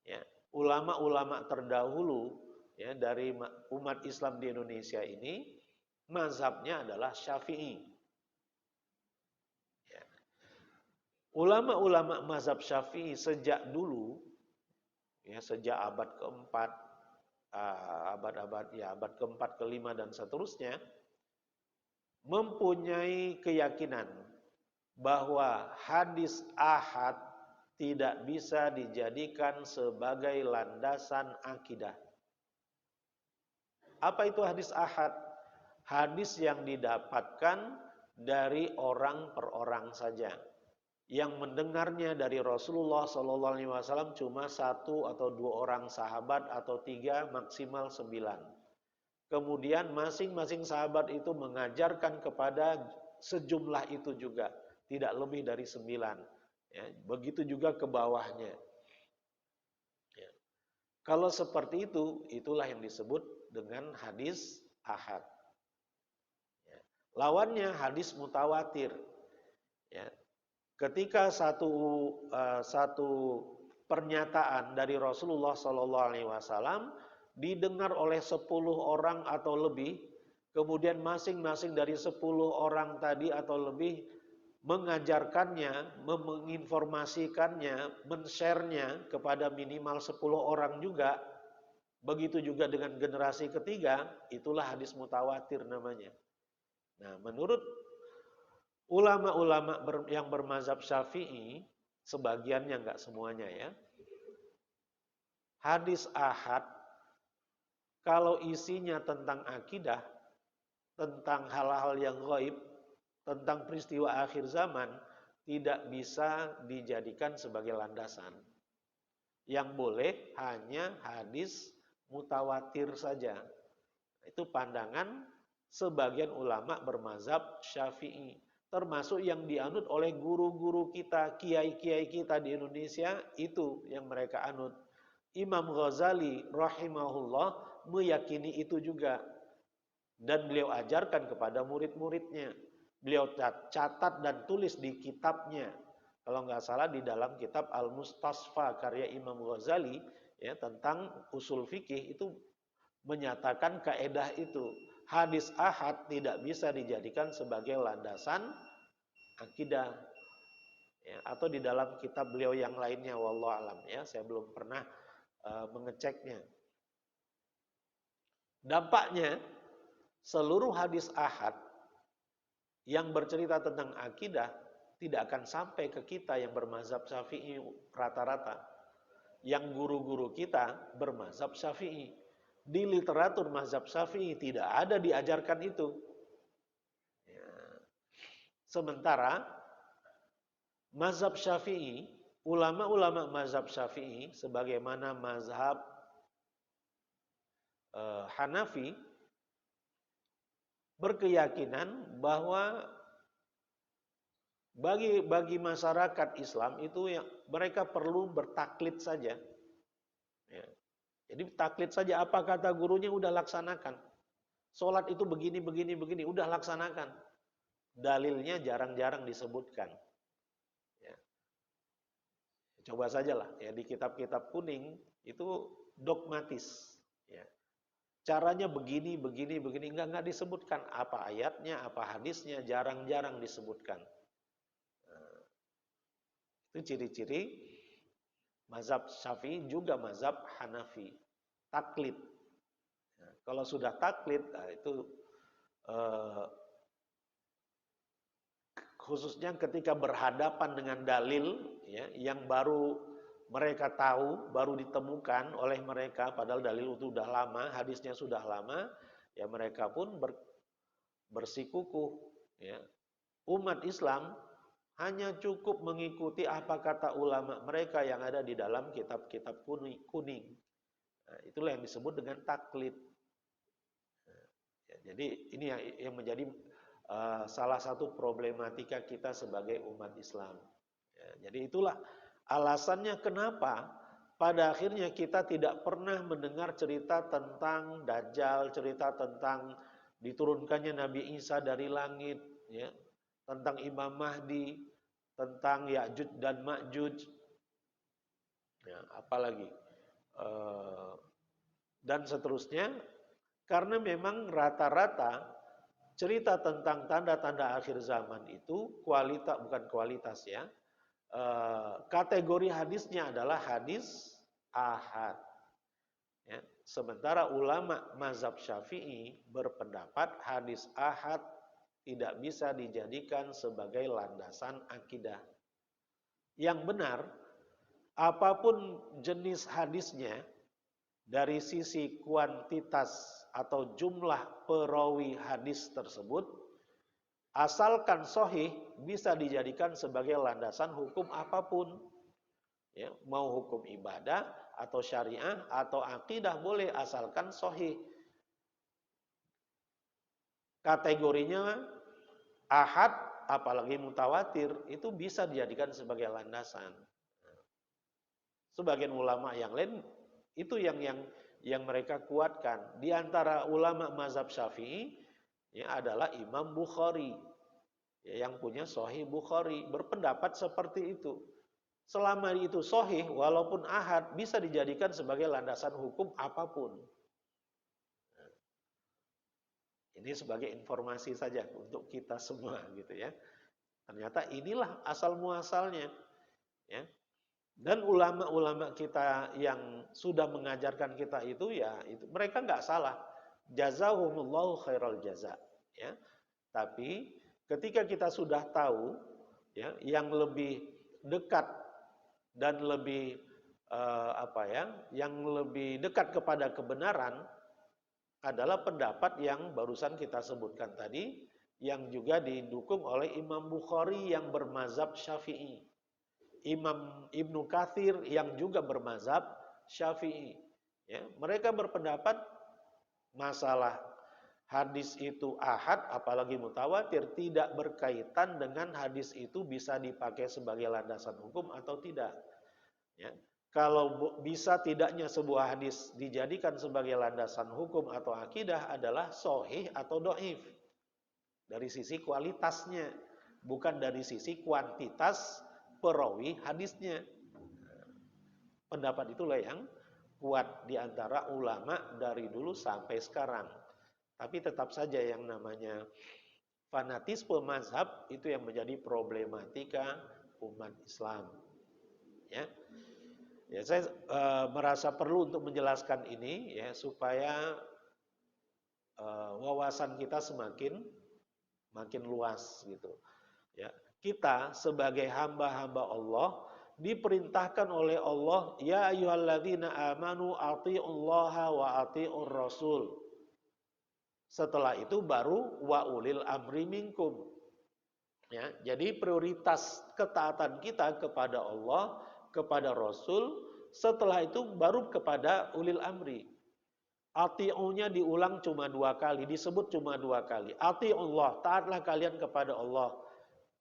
Ya, ulama-ulama terdahulu, ya, dari umat Islam di Indonesia ini mazhabnya adalah Syafi'i. Ya. Ulama-ulama mazhab Syafi'i sejak dulu, ya, sejak abad keempat, abad keempat, kelima dan seterusnya, mempunyai keyakinan bahwa hadis ahad tidak bisa dijadikan sebagai landasan akidah. Apa itu hadis ahad? Hadis yang didapatkan dari orang per orang saja. Yang mendengarnya dari Rasulullah SAW cuma 1 atau 2 orang sahabat, atau 3, maksimal 9. Kemudian masing-masing sahabat itu mengajarkan kepada sejumlah itu juga. Tidak lebih dari 9. Ya, begitu juga ke bawahnya. Ya. Kalau seperti itu, itulah yang disebut dengan hadis ahad. Ya. Lawannya hadis mutawatir. Ya. Ketika satu pernyataan dari Rasulullah SAW didengar oleh 10 orang atau lebih, kemudian masing-masing dari 10 orang tadi atau lebih mengajarkannya, menginformasikannya, men-share-nya kepada minimal 10 orang juga. Begitu juga dengan generasi ketiga, itulah hadis mutawatir namanya. Nah, menurut ulama-ulama yang bermazhab Syafi'i, sebagiannya, enggak semuanya, ya, hadis ahad kalau isinya tentang akidah, tentang hal-hal yang gaib, tentang peristiwa akhir zaman, tidak bisa dijadikan sebagai landasan. Yang boleh hanya hadis mutawatir saja. Itu pandangan sebagian ulama bermazhab Syafi'i. Termasuk yang dianut oleh guru-guru kita, kiai-kiai kita di Indonesia, itu yang mereka anut. Imam Ghazali rahimahullah meyakini itu juga. Dan beliau ajarkan kepada murid-muridnya. Beliau catat dan tulis di kitabnya. Kalau nggak salah di dalam kitab Al-Mustasfa karya Imam Ghazali, ya, tentang usul fikih, itu menyatakan kaedah itu. Hadis ahad tidak bisa dijadikan sebagai landasan akidah. Ya, atau di dalam kitab beliau yang lainnya, wallahu alam, ya, saya belum pernah mengeceknya. Dampaknya, seluruh hadis ahad yang bercerita tentang akidah tidak akan sampai ke kita yang bermazhab Syafi'i rata-rata. Yang guru-guru kita bermazhab Syafi'i. Di literatur mazhab Syafi'i tidak ada diajarkan itu. Ya. Sementara mazhab Syafi'i ulama-ulama mazhab Syafi'i sebagaimana mazhab Hanafi berkeyakinan bahwa bagi masyarakat Islam itu yang mereka perlu bertaklid saja. Ya. Jadi taklid saja, apa kata gurunya udah laksanakan. Sholat itu begini, begini, begini, udah laksanakan. Dalilnya jarang-jarang disebutkan. Ya. Coba sajalah ya, di kitab-kitab kuning itu dogmatis. Ya. Caranya begini, begini, begini, enggak disebutkan. Apa ayatnya, apa hadisnya, jarang-jarang disebutkan. Itu ciri-ciri mazhab Syafi'i juga mazhab Hanafi. Taklid. Nah, kalau sudah taklid, nah itu khususnya ketika berhadapan dengan dalil ya, yang baru mereka tahu, baru ditemukan oleh mereka, padahal dalil itu sudah lama, hadisnya sudah lama, ya mereka pun bersikukuh. Ya. Umat Islam hanya cukup mengikuti apa kata ulama mereka yang ada di dalam kitab-kitab kuning. Nah, itulah yang disebut dengan taklid. Nah, ya, jadi ini yang menjadi salah satu problematika kita sebagai umat Islam. Ya, jadi itulah alasannya kenapa pada akhirnya kita tidak pernah mendengar cerita tentang Dajjal, cerita tentang diturunkannya Nabi Isa dari langit, ya, tentang Imam Mahdi, tentang Ya'juj dan Ma'juj, ya, apalagi dan seterusnya, karena memang rata-rata cerita tentang tanda-tanda akhir zaman itu bukan kualitas ya, kategori hadisnya adalah hadis ahad. Ya. Sementara ulama mazhab Syafi'i berpendapat hadis ahad tidak bisa dijadikan sebagai landasan akidah. Yang benar, apapun jenis hadisnya, dari sisi kuantitas atau jumlah perawi hadis tersebut, asalkan sahih bisa dijadikan sebagai landasan hukum apapun. Ya, mau hukum ibadah atau syariah atau akidah boleh asalkan sahih. Kategorinya ahad apalagi mutawatir itu bisa dijadikan sebagai landasan. Sebagian ulama yang lain itu yang mereka kuatkan. Di antara ulama mazhab Syafi'i ya adalah Imam Bukhari ya, yang punya Sahih Bukhari berpendapat seperti itu. Selama itu sahih, walaupun ahad, bisa dijadikan sebagai landasan hukum apapun. Ini sebagai informasi saja untuk kita semua gitu ya. Ternyata inilah asal muasalnya. Ya. Dan ulama-ulama kita yang sudah mengajarkan kita itu ya, itu mereka nggak salah. Jazahumullahu khairal jaza. Ya. Tapi ketika kita sudah tahu ya, yang lebih dekat dan lebih yang lebih dekat kepada kebenaran adalah pendapat yang barusan kita sebutkan tadi, yang juga didukung oleh Imam Bukhari yang bermazhab Syafi'i, Imam Ibnu Katsir yang juga bermazhab Syafi'i. Ya, mereka berpendapat masalah hadis itu ahad apalagi mutawatir tidak berkaitan dengan hadis itu bisa dipakai sebagai landasan hukum atau tidak. Ya. Kalau bisa tidaknya sebuah hadis dijadikan sebagai landasan hukum atau akidah adalah sahih atau dhaif. Dari sisi kualitasnya, bukan dari sisi kuantitas perawi hadisnya. Pendapat itulah yang kuat di antara ulama dari dulu sampai sekarang. Tapi tetap saja yang namanya fanatisme mazhab itu yang menjadi problematika umat Islam. Ya, ya saya merasa perlu untuk menjelaskan ini ya supaya wawasan kita makin luas gitu. Ya, kita sebagai hamba-hamba Allah diperintahkan oleh Allah, ya ayyuhalladzina amanu athi'ullaha wa athi'ur rasul. Setelah itu baru wa ulil amri minkum. Ya, jadi prioritas ketaatan kita kepada Allah kepada Rasul, setelah itu baru kepada ulil amri. Ati'unya diulang cuma 2 kali, disebut cuma 2 kali. Ati'ullah, taatlah kalian kepada Allah.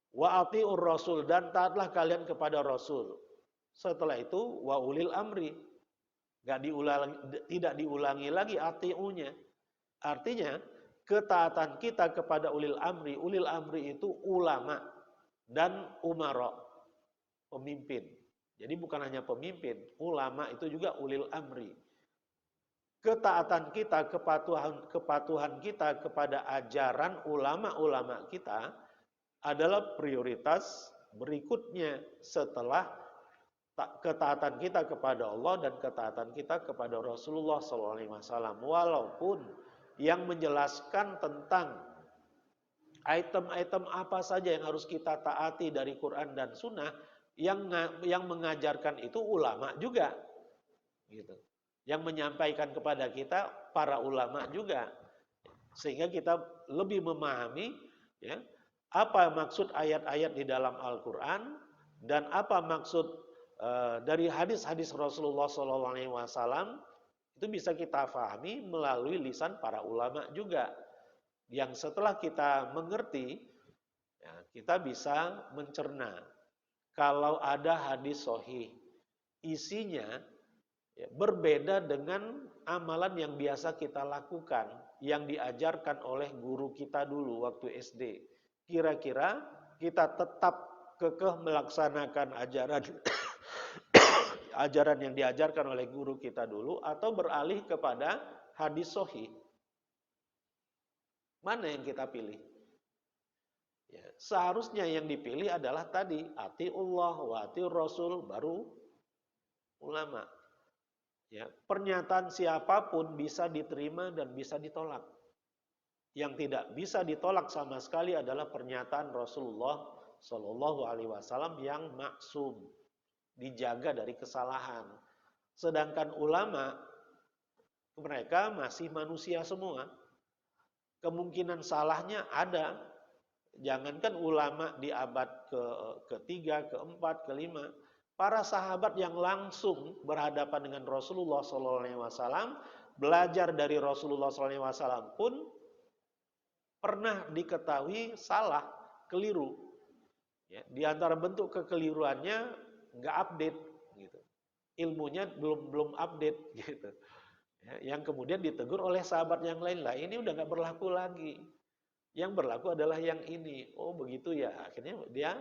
Wa ati'ur Rasul, dan taatlah kalian kepada Rasul. Setelah itu wa ulil amri. Tidak diulangi lagi ati'unya. Artinya ketaatan kita kepada ulil amri itu ulama dan umara, pemimpin. Jadi bukan hanya pemimpin, ulama itu juga ulil amri. Ketaatan kita, kepatuhan kita kepada ajaran ulama-ulama kita adalah prioritas berikutnya setelah ketaatan kita kepada Allah dan ketaatan kita kepada Rasulullah SAW. Walaupun yang menjelaskan tentang item-item apa saja yang harus kita taati dari Quran dan Sunnah, yang mengajarkan itu ulama juga, gitu. Yang menyampaikan kepada kita para ulama juga, sehingga kita lebih memahami ya apa maksud ayat-ayat di dalam Al-Quran dan apa maksud dari hadis-hadis Rasulullah SAW. Itu bisa kita pahami melalui lisan para ulama juga, yang setelah kita mengerti ya, kita bisa mencerna. Kalau ada hadis sahih isinya ya, berbeda dengan amalan yang biasa kita lakukan, yang diajarkan oleh guru kita dulu waktu SD. Kira-kira kita tetap kekeh melaksanakan ajaran yang diajarkan oleh guru kita dulu, atau beralih kepada hadis sahih. Mana yang kita pilih? Ya, seharusnya yang dipilih adalah tadi, atiullah wa atiur Rasul, baru ulama. Ya, pernyataan siapapun bisa diterima dan bisa ditolak. Yang tidak bisa ditolak sama sekali adalah pernyataan Rasulullah Shallallahu Alaihi Wasallam yang maksum, dijaga dari kesalahan. Sedangkan ulama, mereka masih manusia semua. Kemungkinan salahnya ada. Jangankan ulama di abad ketiga, keempat, kelima, para sahabat yang langsung berhadapan dengan Rasulullah SAW, belajar dari Rasulullah SAW pun pernah diketahui salah, keliru. Ya, di antara bentuk kekeliruannya nggak update, gitu. Ilmunya belum update, gitu. Ya, yang kemudian ditegur oleh sahabat yang lain, lah ini udah nggak berlaku lagi. Yang berlaku adalah yang ini. Oh begitu ya, akhirnya dia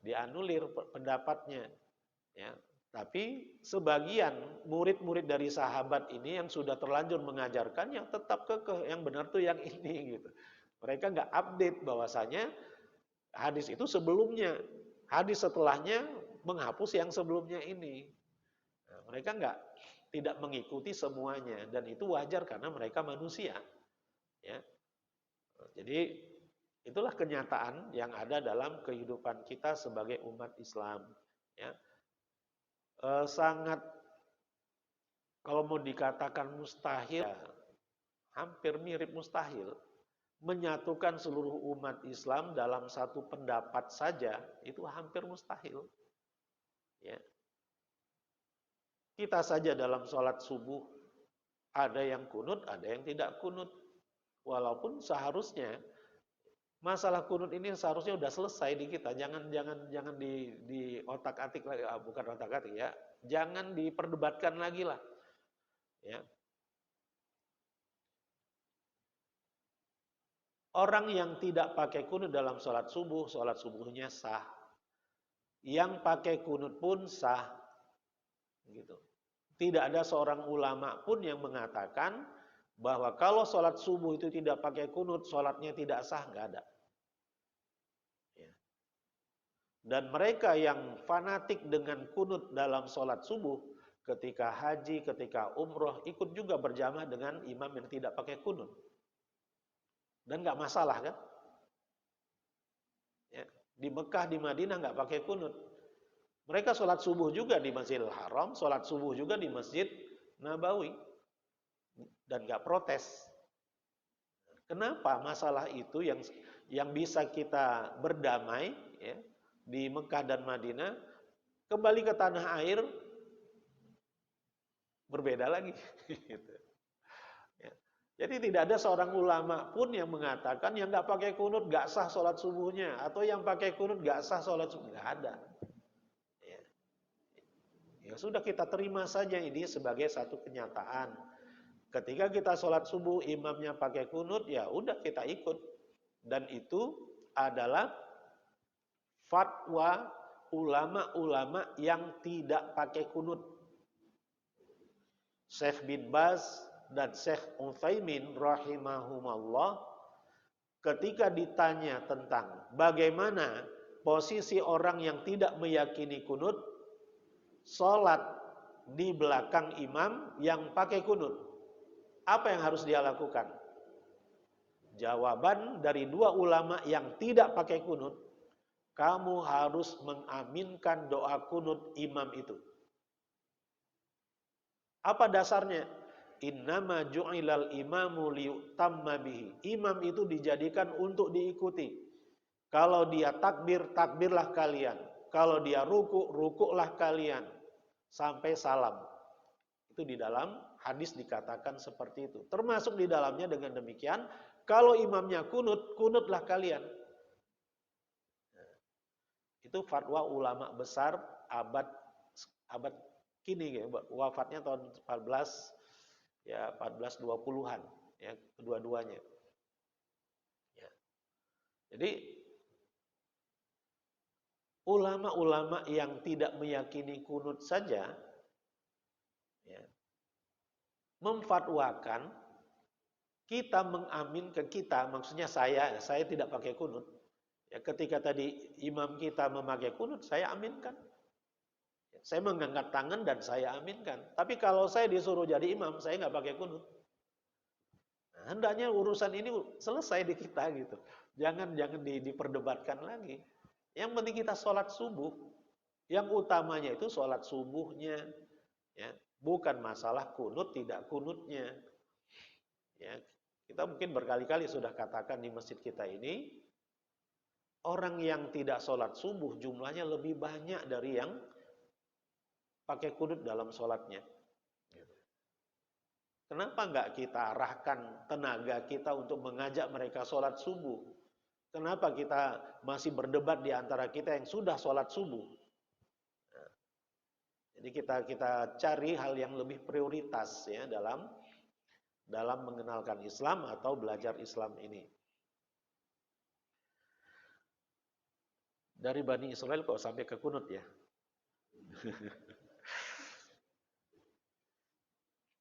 dianulir pendapatnya. Ya, tapi sebagian murid-murid dari sahabat ini yang sudah terlanjur mengajarkan, yang tetap kekeh, yang benar tuh yang ini, gitu. Mereka nggak update bahwasanya hadis itu sebelumnya, hadis setelahnya menghapus yang sebelumnya ini. Nah, mereka tidak mengikuti semuanya, dan itu wajar karena mereka manusia. Ya, jadi itulah kenyataan yang ada dalam kehidupan kita sebagai umat Islam. Ya, sangat, kalau mau dikatakan mustahil, ya, hampir mirip mustahil. Menyatukan seluruh umat Islam dalam satu pendapat saja, itu hampir mustahil. Ya. Kita saja dalam sholat subuh, ada yang kunut, ada yang tidak kunut. Walaupun seharusnya masalah kunut ini seharusnya udah selesai di kita. Jangan di otak-atik lagi, bukan otak-atik ya. Jangan diperdebatkan lagi lah. Ya. Orang yang tidak pakai kunut dalam sholat subuhnya sah. Yang pakai kunut pun sah. Gitu. Tidak ada seorang ulama pun yang mengatakan bahwa kalau sholat subuh itu tidak pakai kunut, sholatnya tidak sah, nggak ada. Ya. Dan mereka yang fanatik dengan kunut dalam sholat subuh, ketika haji, ketika umroh, ikut juga berjamaah dengan imam yang tidak pakai kunut. Dan nggak masalah kan? Ya. Di Mekah, di Madinah nggak pakai kunut. Mereka sholat subuh juga di Masjidil Haram, sholat subuh juga di Masjid Nabawi, dan nggak protes. Kenapa masalah itu yang bisa kita berdamai ya, di Mekah dan Madinah, Kembali ke tanah air, berbeda lagi. Gitu. Ya. Jadi tidak ada seorang ulama pun yang mengatakan yang nggak pakai kunut nggak sah sholat subuhnya, atau yang pakai kunut nggak sah sholat subuh, nggak ada. Ya. Ya sudah, kita terima saja ini sebagai satu kenyataan. Ketika kita sholat subuh imamnya pakai kunut, ya udah kita ikut. Dan itu adalah fatwa ulama-ulama yang tidak pakai kunut. Syekh bin Baz dan Syekh Utsaimin rahimahumallah ketika ditanya tentang bagaimana posisi orang yang tidak meyakini kunut sholat di belakang imam yang pakai kunut, apa yang harus dia lakukan? Jawaban dari dua ulama yang tidak pakai kunut, kamu harus mengaminkan doa kunut imam itu. Apa dasarnya? Innama ju'ilal imamu liyutamma bihi. Imam itu dijadikan untuk diikuti. Kalau dia takbir, takbirlah kalian. Kalau dia ruku, rukuklah kalian. Sampai salam. Itu di dalam hadis dikatakan seperti itu. Termasuk di dalamnya dengan demikian, kalau imamnya kunut, kunutlah kalian. Itu fatwa ulama besar abad kini ya, wafatnya tahun 1420-an ya, kedua-duanya. Ya. Jadi ulama-ulama yang tidak meyakini kunut saja ya, memfatwakan kita mengaminkan, kita maksudnya saya tidak pakai kunut. Ya, ketika tadi imam kita memakai kunut, saya aminkan. Saya mengangkat tangan dan saya aminkan. Tapi kalau saya disuruh jadi imam, saya nggak pakai kunut. Nah, hendaknya urusan ini selesai di kita gitu. Jangan diperdebatkan lagi. Yang penting kita sholat subuh. Yang utamanya itu sholat subuhnya. Ya, bukan masalah kunut tidak kunutnya. Ya, kita mungkin berkali-kali sudah katakan di masjid kita ini, orang yang tidak sholat subuh jumlahnya lebih banyak dari yang pakai kunut dalam sholatnya. Kenapa enggak kita arahkan tenaga kita untuk mengajak mereka sholat subuh? Kenapa kita masih berdebat di antara kita yang sudah sholat subuh? Nah, jadi kita cari hal yang lebih prioritas ya dalam mengenalkan Islam atau belajar Islam ini. Dari Bani Israel kok sampai ke kunut ya?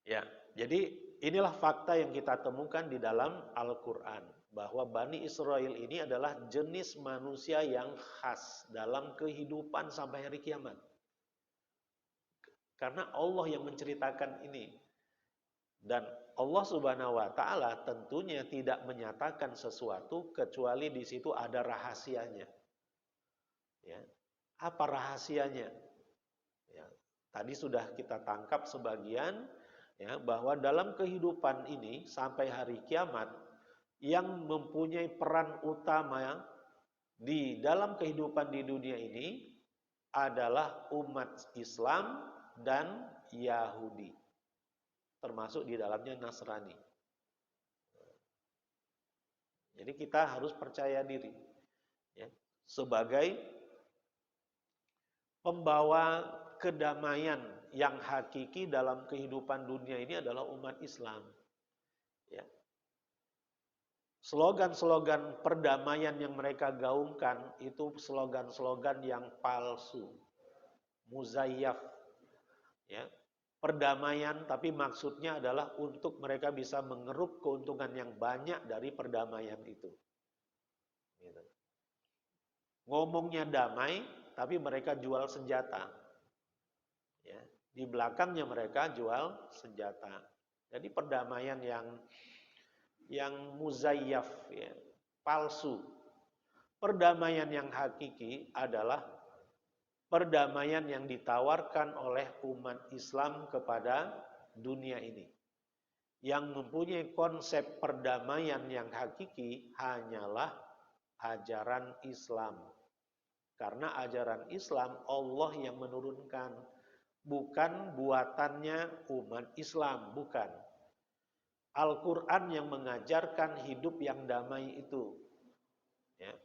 Ya, jadi inilah fakta yang kita temukan di dalam Al-Quran. Bahwa Bani Israel ini adalah jenis manusia yang khas dalam kehidupan sampai hari kiamat. Karena Allah yang menceritakan ini. Dan Allah Subhanahu wa Ta'ala tentunya tidak menyatakan sesuatu kecuali di situ ada rahasianya. Ya. Apa rahasianya? Ya. Tadi sudah kita tangkap sebagian. Ya, bahwa dalam kehidupan ini sampai hari kiamat yang mempunyai peran utama di dalam kehidupan di dunia ini adalah umat Islam dan Yahudi, termasuk di dalamnya Nasrani. Jadi kita harus percaya diri ya, sebagai pembawa kedamaian yang hakiki dalam kehidupan dunia ini adalah umat Islam. Ya. Slogan-slogan perdamaian yang mereka gaungkan itu slogan-slogan yang palsu, muzayyaf. Ya. Perdamaian tapi maksudnya adalah untuk mereka bisa mengeruk keuntungan yang banyak dari perdamaian itu. Gitu. Ngomongnya damai tapi mereka jual senjata. Ya. Di belakangnya mereka jual senjata. Jadi perdamaian yang muzayyaf, ya, palsu. Perdamaian yang hakiki adalah perdamaian yang ditawarkan oleh umat Islam kepada dunia ini. Yang mempunyai konsep perdamaian yang hakiki hanyalah ajaran Islam. Karena ajaran Islam Allah yang menurunkan, bukan buatannya umat Islam, bukan. Al-Quran yang mengajarkan hidup yang damai itu. Ya.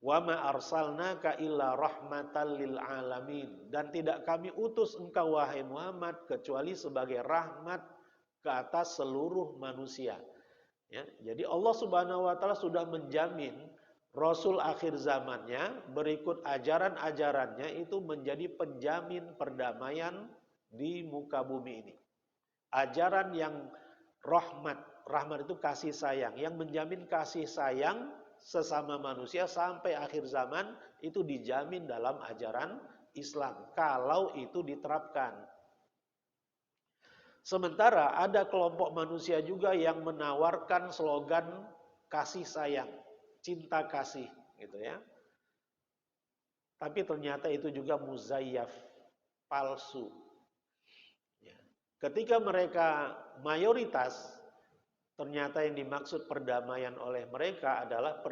Wa ma arsalnaka illa rahmatan lil alamin, dan tidak kami utus engkau wahai Muhammad kecuali sebagai rahmat ke atas seluruh manusia. Ya, jadi Allah Subhanahu wa taala sudah menjamin Rasul akhir zamannya berikut ajaran-ajarannya itu menjadi penjamin perdamaian di muka bumi ini. Ajaran yang rahmat itu kasih sayang, yang menjamin kasih sayang sesama manusia sampai akhir zaman itu dijamin dalam ajaran Islam kalau itu diterapkan. Sementara ada kelompok manusia juga yang menawarkan slogan kasih sayang, cinta kasih gitu ya. Tapi ternyata itu juga muzayyaf, palsu. Ya. Ketika mereka mayoritas, ternyata yang dimaksud perdamaian oleh mereka adalah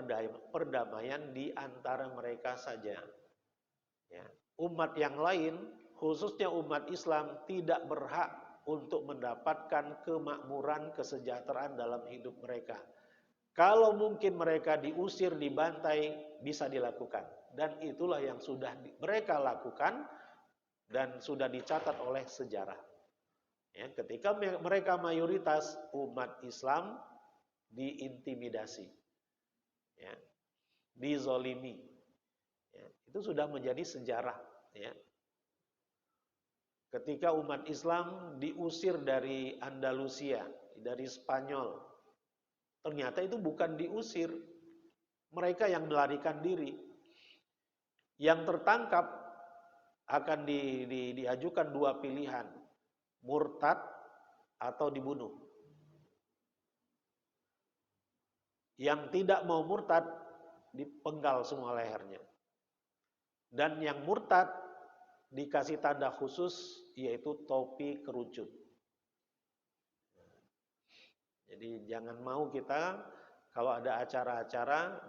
perdamaian di antara mereka saja. Ya. Umat yang lain, khususnya umat Islam, tidak berhak untuk mendapatkan kemakmuran, kesejahteraan dalam hidup mereka. Kalau mungkin mereka diusir, dibantai, bisa dilakukan. Dan itulah yang sudah mereka lakukan dan sudah dicatat oleh sejarah. Ya, ketika mereka mayoritas, umat Islam diintimidasi, ya, dizolimi, ya, itu sudah menjadi sejarah. Ya. Ketika umat Islam diusir dari Andalusia, dari Spanyol, ternyata itu bukan diusir, mereka yang melarikan diri. Yang tertangkap akan diajukan dua pilihan, murtad atau dibunuh. Yang tidak mau murtad dipenggal semua lehernya. Dan yang murtad dikasih tanda khusus, yaitu topi kerucut. Jadi jangan mau kita kalau ada acara-acara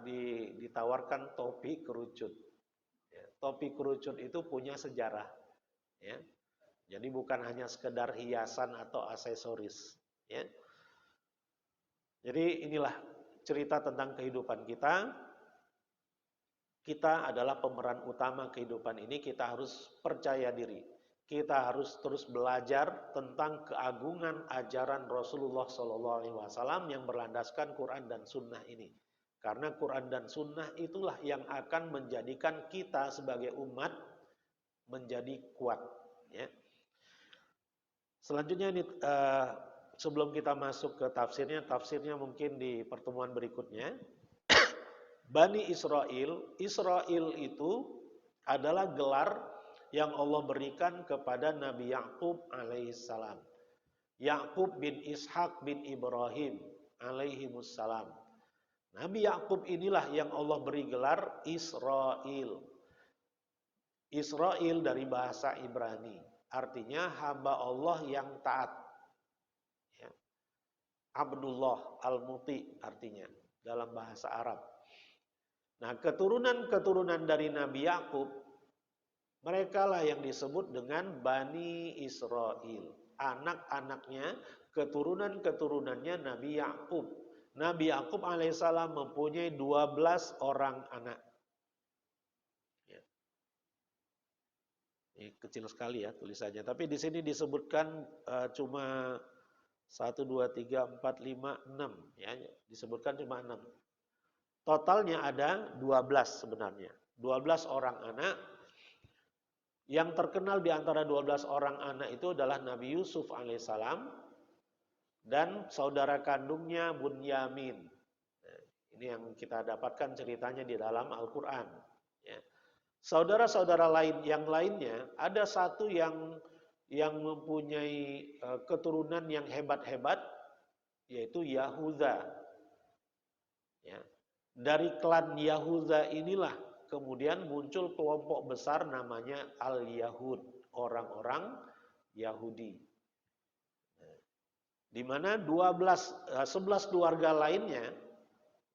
ditawarkan topi kerucut. Ya, topi kerucut itu punya sejarah. Ya. Jadi bukan hanya sekedar hiasan atau aksesoris. Ya. Jadi inilah cerita tentang kehidupan kita. Kita adalah pemeran utama kehidupan ini, kita harus percaya diri. Kita harus terus belajar tentang keagungan ajaran Rasulullah SAW yang berlandaskan Quran dan Sunnah ini. Karena Quran dan Sunnah itulah yang akan menjadikan kita sebagai umat menjadi kuat. Ya. Selanjutnya ini sebelum kita masuk ke tafsirnya mungkin di pertemuan berikutnya. Bani Israel itu adalah gelar yang Allah berikan kepada Nabi Yakub alaihissalam. Yakub bin Ishak bin Ibrahim alaihimussalam. Nabi Yakub inilah yang Allah beri gelar Israel. Israel dari bahasa Ibrani, artinya hamba Allah yang taat. Ya. Abdullah al-Muti artinya dalam bahasa Arab. Nah, keturunan-keturunan dari Nabi Yakub, mereka lah yang disebut dengan Bani Israel. Anak-anaknya, keturunan-keturunannya Nabi Yakub. Nabi Yakub alaihissalam mempunyai 12 orang anak. Ya. Ini kecil sekali ya tulisannya. Tapi di sini disebutkan cuma 1, 2, 3, 4, 5, 6. Ya, disebutkan cuma 6. Totalnya ada 12 sebenarnya. 12 orang anak. Yang terkenal di antara 12 orang anak itu adalah Nabi Yusuf alaihissalam dan saudara kandungnya Bunyamin. Nah, ini yang kita dapatkan ceritanya di dalam Al-Quran. Ya. Saudara-saudara lain yang lainnya, ada satu yang mempunyai keturunan yang hebat-hebat, yaitu Yahuda. Ya. Dari klan Yahuda inilah kemudian muncul kelompok besar namanya Al-Yahud, orang-orang Yahudi. Di mana 11 keluarga lainnya,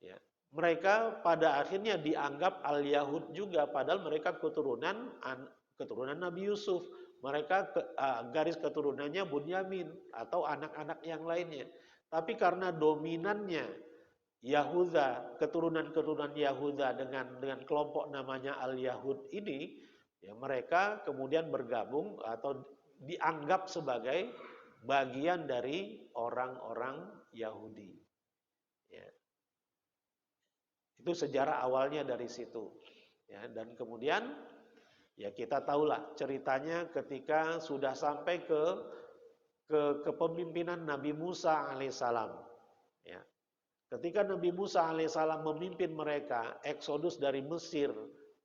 ya, mereka pada akhirnya dianggap al-Yahud juga, padahal mereka keturunan Nabi Yusuf. Mereka garis keturunannya Bunyamin atau anak-anak yang lainnya. Tapi karena dominannya Yahuda, keturunan-keturunan Yahuda dengan kelompok namanya al-Yahud ini, ya mereka kemudian bergabung atau dianggap sebagai bagian dari orang-orang Yahudi. Ya. Itu sejarah awalnya dari situ. Ya, dan kemudian ya kita tahulah ceritanya ketika sudah sampai ke kepemimpinan Nabi Musa alaihissalam. Ya. Ketika Nabi Musa alaihissalam memimpin mereka eksodus dari Mesir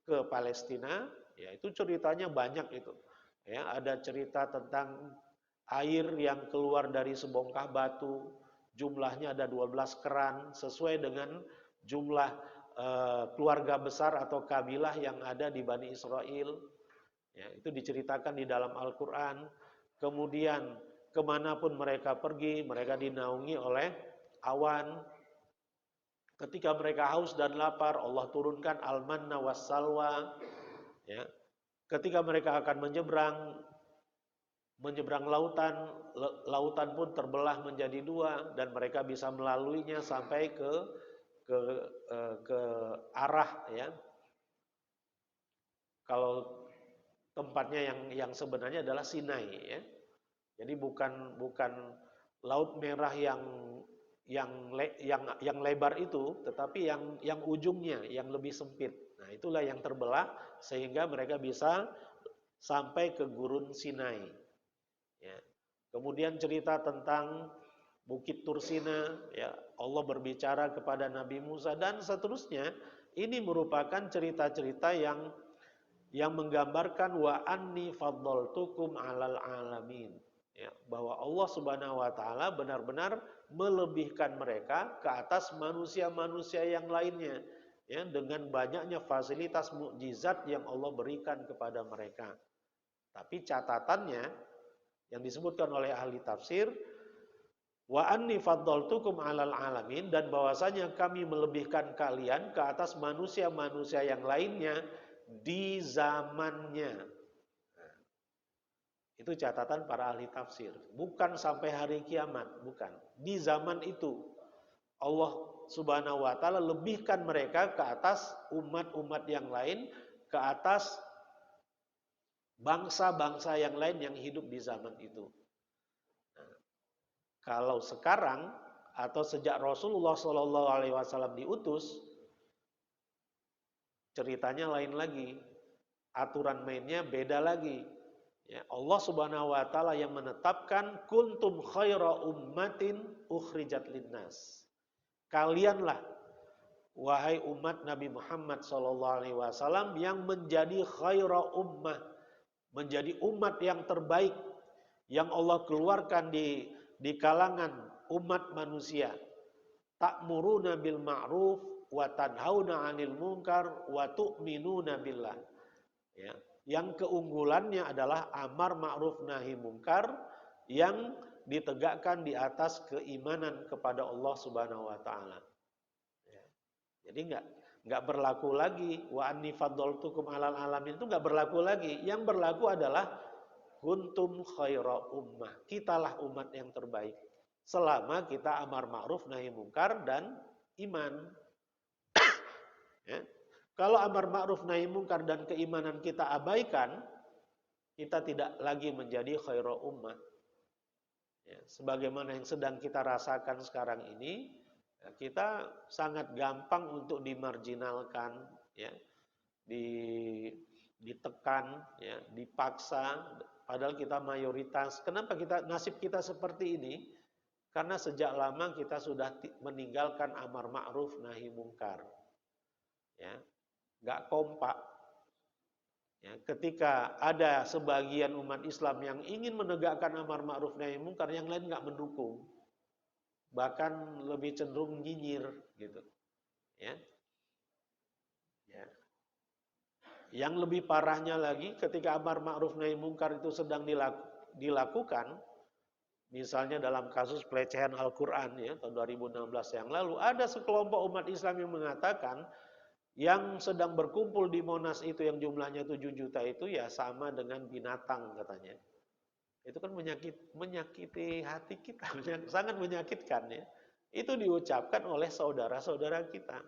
ke Palestina, ya itu ceritanya banyak itu. Ya, ada cerita tentang air yang keluar dari sebongkah batu, jumlahnya ada 12 keran sesuai dengan jumlah keluarga besar atau kabilah yang ada di Bani Israel. Ya, itu diceritakan di dalam Al-Quran. Kemudian kemanapun mereka pergi, mereka dinaungi oleh awan. Ketika mereka haus dan lapar, Allah turunkan al-manna was-salwa. Ya. Ketika mereka akan menyeberang lautan, lautan pun terbelah menjadi dua dan mereka bisa melaluinya sampai ke arah, ya. Kalau tempatnya yang sebenarnya adalah Sinai, ya. Jadi bukan Laut Merah yang lebar itu, tetapi yang ujungnya yang lebih sempit. Nah, itulah yang terbelah sehingga mereka bisa sampai ke gurun Sinai. Ya. Kemudian cerita tentang Bukit Tursina, ya Allah berbicara kepada Nabi Musa dan seterusnya. Ini merupakan cerita-cerita yang menggambarkan wa anni faddaltukum alal alamin. Ya, bahwa Allah Subhanahu wa taala benar-benar melebihkan mereka ke atas manusia-manusia yang lainnya, ya, dengan banyaknya fasilitas mukjizat yang Allah berikan kepada mereka. Tapi catatannya yang disebutkan oleh ahli tafsir, wa anni faddaltukum alal alamin, dan bahwasanya kami melebihkan kalian ke atas manusia-manusia yang lainnya di zamannya. Itu catatan para ahli tafsir. Bukan sampai hari kiamat, bukan. Di zaman itu Allah Subhanahu wa taala lebihkan mereka ke atas umat-umat yang lain, ke atas bangsa-bangsa yang lain yang hidup di zaman itu. Nah, kalau sekarang atau sejak Rasulullah SAW diutus, ceritanya lain lagi. Aturan mainnya beda lagi. Ya, Allah Subhanahu wa taala yang menetapkan kuntum khaira ummatin ukhrijat linnas. Kalianlah wahai umat Nabi Muhammad sallallahu alaihi wasallam yang menjadi khaira ummah, menjadi umat yang terbaik yang Allah keluarkan di kalangan umat manusia. Ta'muruna bil ma'ruf wa tanhauna 'anil munkar wa tu'minuna billah. Ya. Yang keunggulannya adalah amar ma'ruf nahi mungkar yang ditegakkan di atas keimanan kepada Allah Subhanahu wa taala. Ya. Jadi enggak berlaku lagi wa anni faddaltukum alal alamin, itu enggak berlaku lagi. Yang berlaku adalah kuntum khaira ummah. Kitalah umat yang terbaik. Selama kita amar ma'ruf nahi mungkar dan iman. Ya. Kalau amar ma'ruf nahi mungkar dan keimanan kita abaikan, kita tidak lagi menjadi khairu ummah. Ya, sebagaimana yang sedang kita rasakan sekarang ini, ya, kita sangat gampang untuk dimarginalkan, ya, ditekan, ya, dipaksa, padahal kita mayoritas. Kenapa nasib kita seperti ini? Karena sejak lama kita sudah meninggalkan amar ma'ruf nahi mungkar. Ya. Gak kompak. Ya, ketika ada sebagian umat Islam yang ingin menegakkan amar ma'ruf nahi mungkar, yang lain gak mendukung, bahkan lebih cenderung nyinyir, gitu. Ya. Ya. Yang lebih parahnya lagi, ketika amar ma'ruf nahi mungkar itu sedang dilakukan, Misalnya dalam kasus pelecehan Al-Quran ya, tahun 2016 yang lalu, ada sekelompok umat Islam yang mengatakan yang sedang berkumpul di Monas itu yang jumlahnya 7 juta itu ya sama dengan binatang katanya. Itu kan menyakiti hati kita, sangat menyakitkan ya. Itu diucapkan oleh saudara-saudara kita.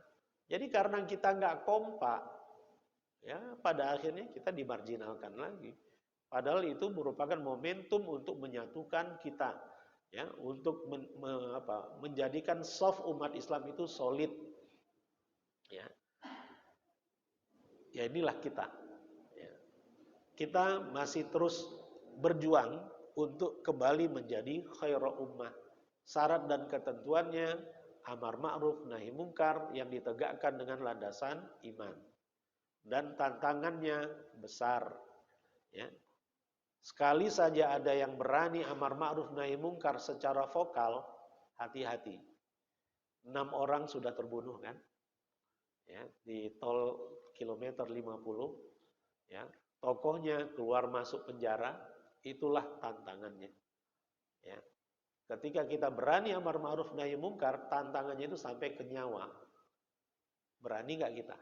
Jadi karena kita nggak kompak, ya pada akhirnya kita dimarginalkan lagi. Padahal itu merupakan momentum untuk menyatukan kita, ya, untuk menjadikan soft umat Islam itu solid, ya. Ya inilah kita. Ya. Kita masih terus berjuang untuk kembali menjadi khairu ummah. Syarat dan ketentuannya amar ma'ruf nahi mungkar yang ditegakkan dengan landasan iman. Dan tantangannya besar, ya. Sekali saja ada yang berani amar ma'ruf nahi mungkar secara vokal, hati-hati. 6 orang sudah terbunuh kan? Ya, di tol kilometer 50, ya. Tokohnya keluar masuk penjara, itulah tantangannya. Ya. Ketika kita berani amar ma'ruf nahi mungkar, tantangannya itu sampai ke nyawa. Berani nggak kita?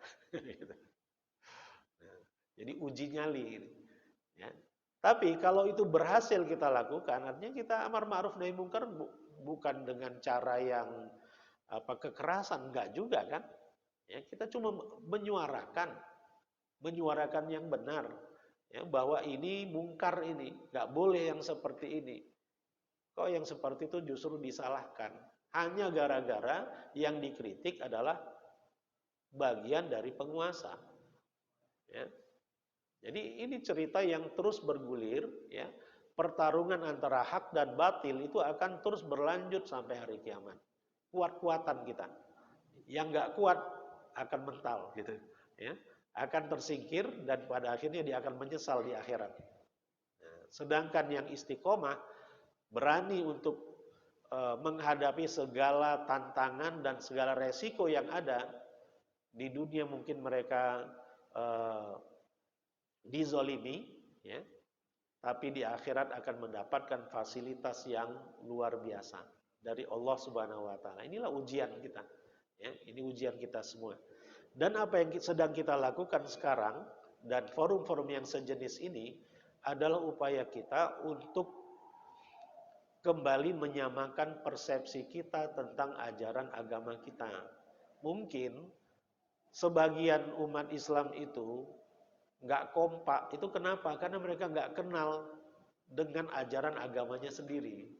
Jadi uji nyali. Ya. Tapi kalau itu berhasil kita lakukan, artinya kita amar ma'ruf nahi mungkar bukan dengan cara yang kekerasan, enggak juga kan? Ya, kita cuma menyuarakan yang benar, ya, bahwa ini mungkar ini, enggak boleh yang seperti ini. Kok yang seperti itu justru disalahkan? Hanya gara-gara yang dikritik adalah bagian dari penguasa. Ya. Jadi ini cerita yang terus bergulir, ya. Pertarungan antara hak dan batil itu akan terus berlanjut sampai hari kiamat. Kuat-kuatan kita. Yang nggak kuat akan mental, gitu. Ya. Akan tersingkir dan pada akhirnya dia akan menyesal di akhirat. Nah, sedangkan yang istiqomah berani untuk menghadapi segala tantangan dan segala resiko yang ada di dunia, mungkin mereka dizolimi, ya, tapi di akhirat akan mendapatkan fasilitas yang luar biasa dari Allah Subhanahu wa taala. Inilah ujian kita. Ya, ini ujian kita semua. Dan apa yang sedang kita lakukan sekarang dan forum-forum yang sejenis ini adalah upaya kita untuk kembali menyamakan persepsi kita tentang ajaran agama kita. Mungkin sebagian umat Islam itu nggak kompak. Itu kenapa? Karena mereka nggak kenal dengan ajaran agamanya sendiri.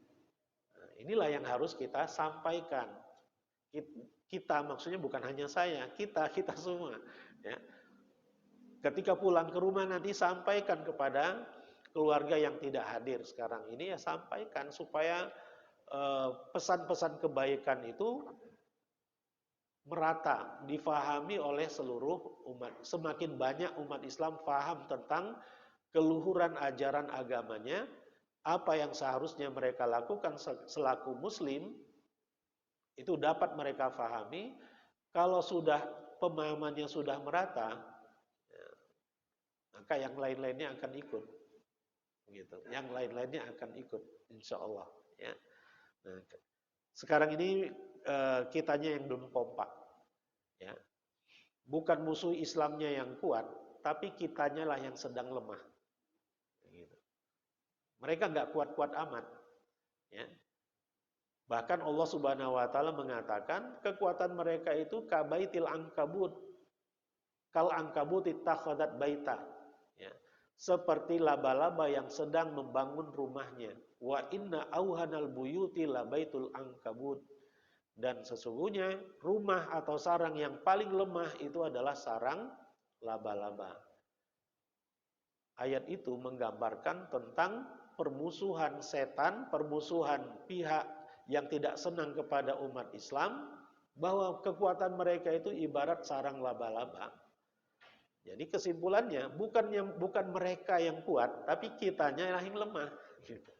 Nah, inilah yang harus kita sampaikan. Kita maksudnya bukan hanya saya, kita semua. Ya. Ketika pulang ke rumah nanti sampaikan kepada keluarga yang tidak hadir sekarang ini, ya sampaikan supaya pesan-pesan kebaikan itu merata, difahami oleh seluruh umat. Semakin banyak umat Islam paham tentang keluhuran ajaran agamanya, apa yang seharusnya mereka lakukan selaku muslim, itu dapat mereka pahami. Kalau sudah pemahamannya sudah merata, ya, maka yang lain-lainnya akan ikut. Gitu. Yang lain-lainnya akan ikut, insya Allah. Ya. Nah, sekarang ini kitanya yang belum kompak. Ya. Bukan musuh Islamnya yang kuat, tapi kitanya lah yang sedang lemah. Gitu. Mereka nggak kuat-kuat amat. Ya. Bahkan Allah Subhanahu wa taala mengatakan kekuatan mereka itu kabaitil ankabut. Kal ankabut ittakhadat baita. Ya. Seperti laba-laba yang sedang membangun rumahnya. Wa inna auhanal buyuti labaitul ankabut. Dan sesungguhnya rumah atau sarang yang paling lemah itu adalah sarang laba-laba. Ayat itu menggambarkan tentang permusuhan setan, permusuhan pihak yang tidak senang kepada umat Islam, bahwa kekuatan mereka itu ibarat sarang laba-laba. Jadi kesimpulannya bukan mereka yang kuat, tapi kitanya yang lemah. Gitu.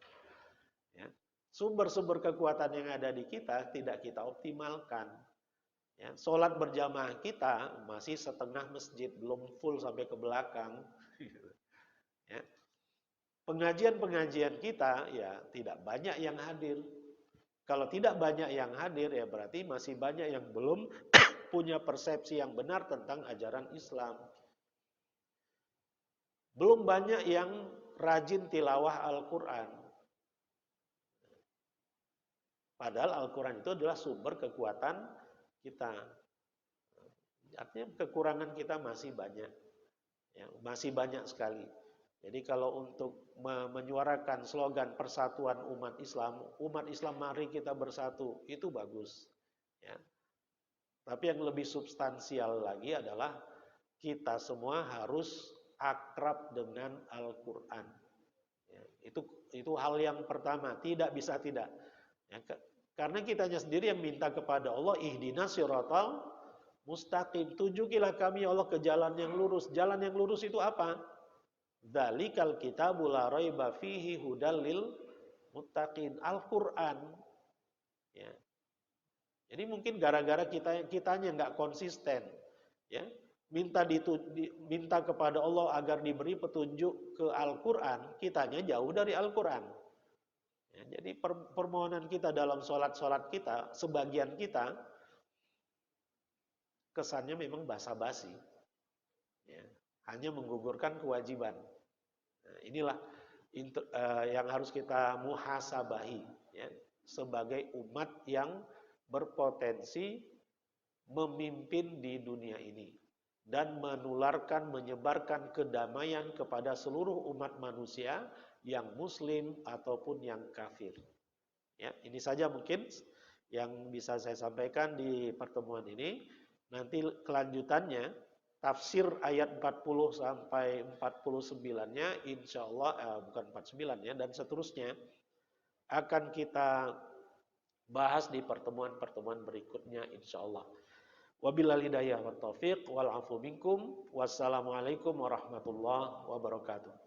Ya. Sumber-sumber kekuatan yang ada di kita tidak kita optimalkan. Ya, sholat berjamaah kita masih setengah masjid, belum full sampai ke belakang. Ya. pengajian-pengajian kita ya tidak banyak yang hadir. Kalau tidak banyak yang hadir ya berarti masih banyak yang belum punya persepsi yang benar tentang ajaran Islam. Belum banyak yang rajin tilawah Al-Quran. Padahal Al-Quran itu adalah sumber kekuatan kita. Artinya kekurangan kita masih banyak. Ya, masih banyak sekali. Jadi kalau untuk menyuarakan slogan persatuan umat Islam mari kita bersatu, itu bagus. Ya. Tapi yang lebih substansial lagi adalah kita semua harus akrab dengan Al-Quran. Ya, itu hal yang pertama, tidak bisa tidak. Ya, karena kitanya sendiri yang minta kepada Allah, ihdinas siratal mustaqim, tunjukilah kami ya Allah ke jalan yang lurus. Jalan yang lurus itu apa? Dzalikal kitabul la raiba fihi hudal lil muttaqin. Al-Qur'an. Ya. Jadi mungkin gara-gara kitanya nggak konsisten, ya. Minta kepada Allah agar diberi petunjuk ke Al-Qur'an, kitanya jauh dari Al-Qur'an. Ya, jadi permohonan kita dalam sholat kita, sebagian kita kesannya memang basa-basi, ya, hanya menggugurkan kewajiban. Nah, inilah yang harus kita muhasabahi, ya, sebagai umat yang berpotensi memimpin di dunia ini dan menyebarkan kedamaian kepada seluruh umat manusia yang muslim ataupun yang kafir. Ya, ini saja mungkin yang bisa saya sampaikan di pertemuan ini. Nanti kelanjutannya tafsir ayat 40 sampai 49-nya insyaallah bukan 49 ya dan seterusnya akan kita bahas di pertemuan-pertemuan berikutnya insyaallah. Wabillahi hidayah wa taufiq wal afu minkum. Wassalamualaikum warahmatullahi wabarakatuh.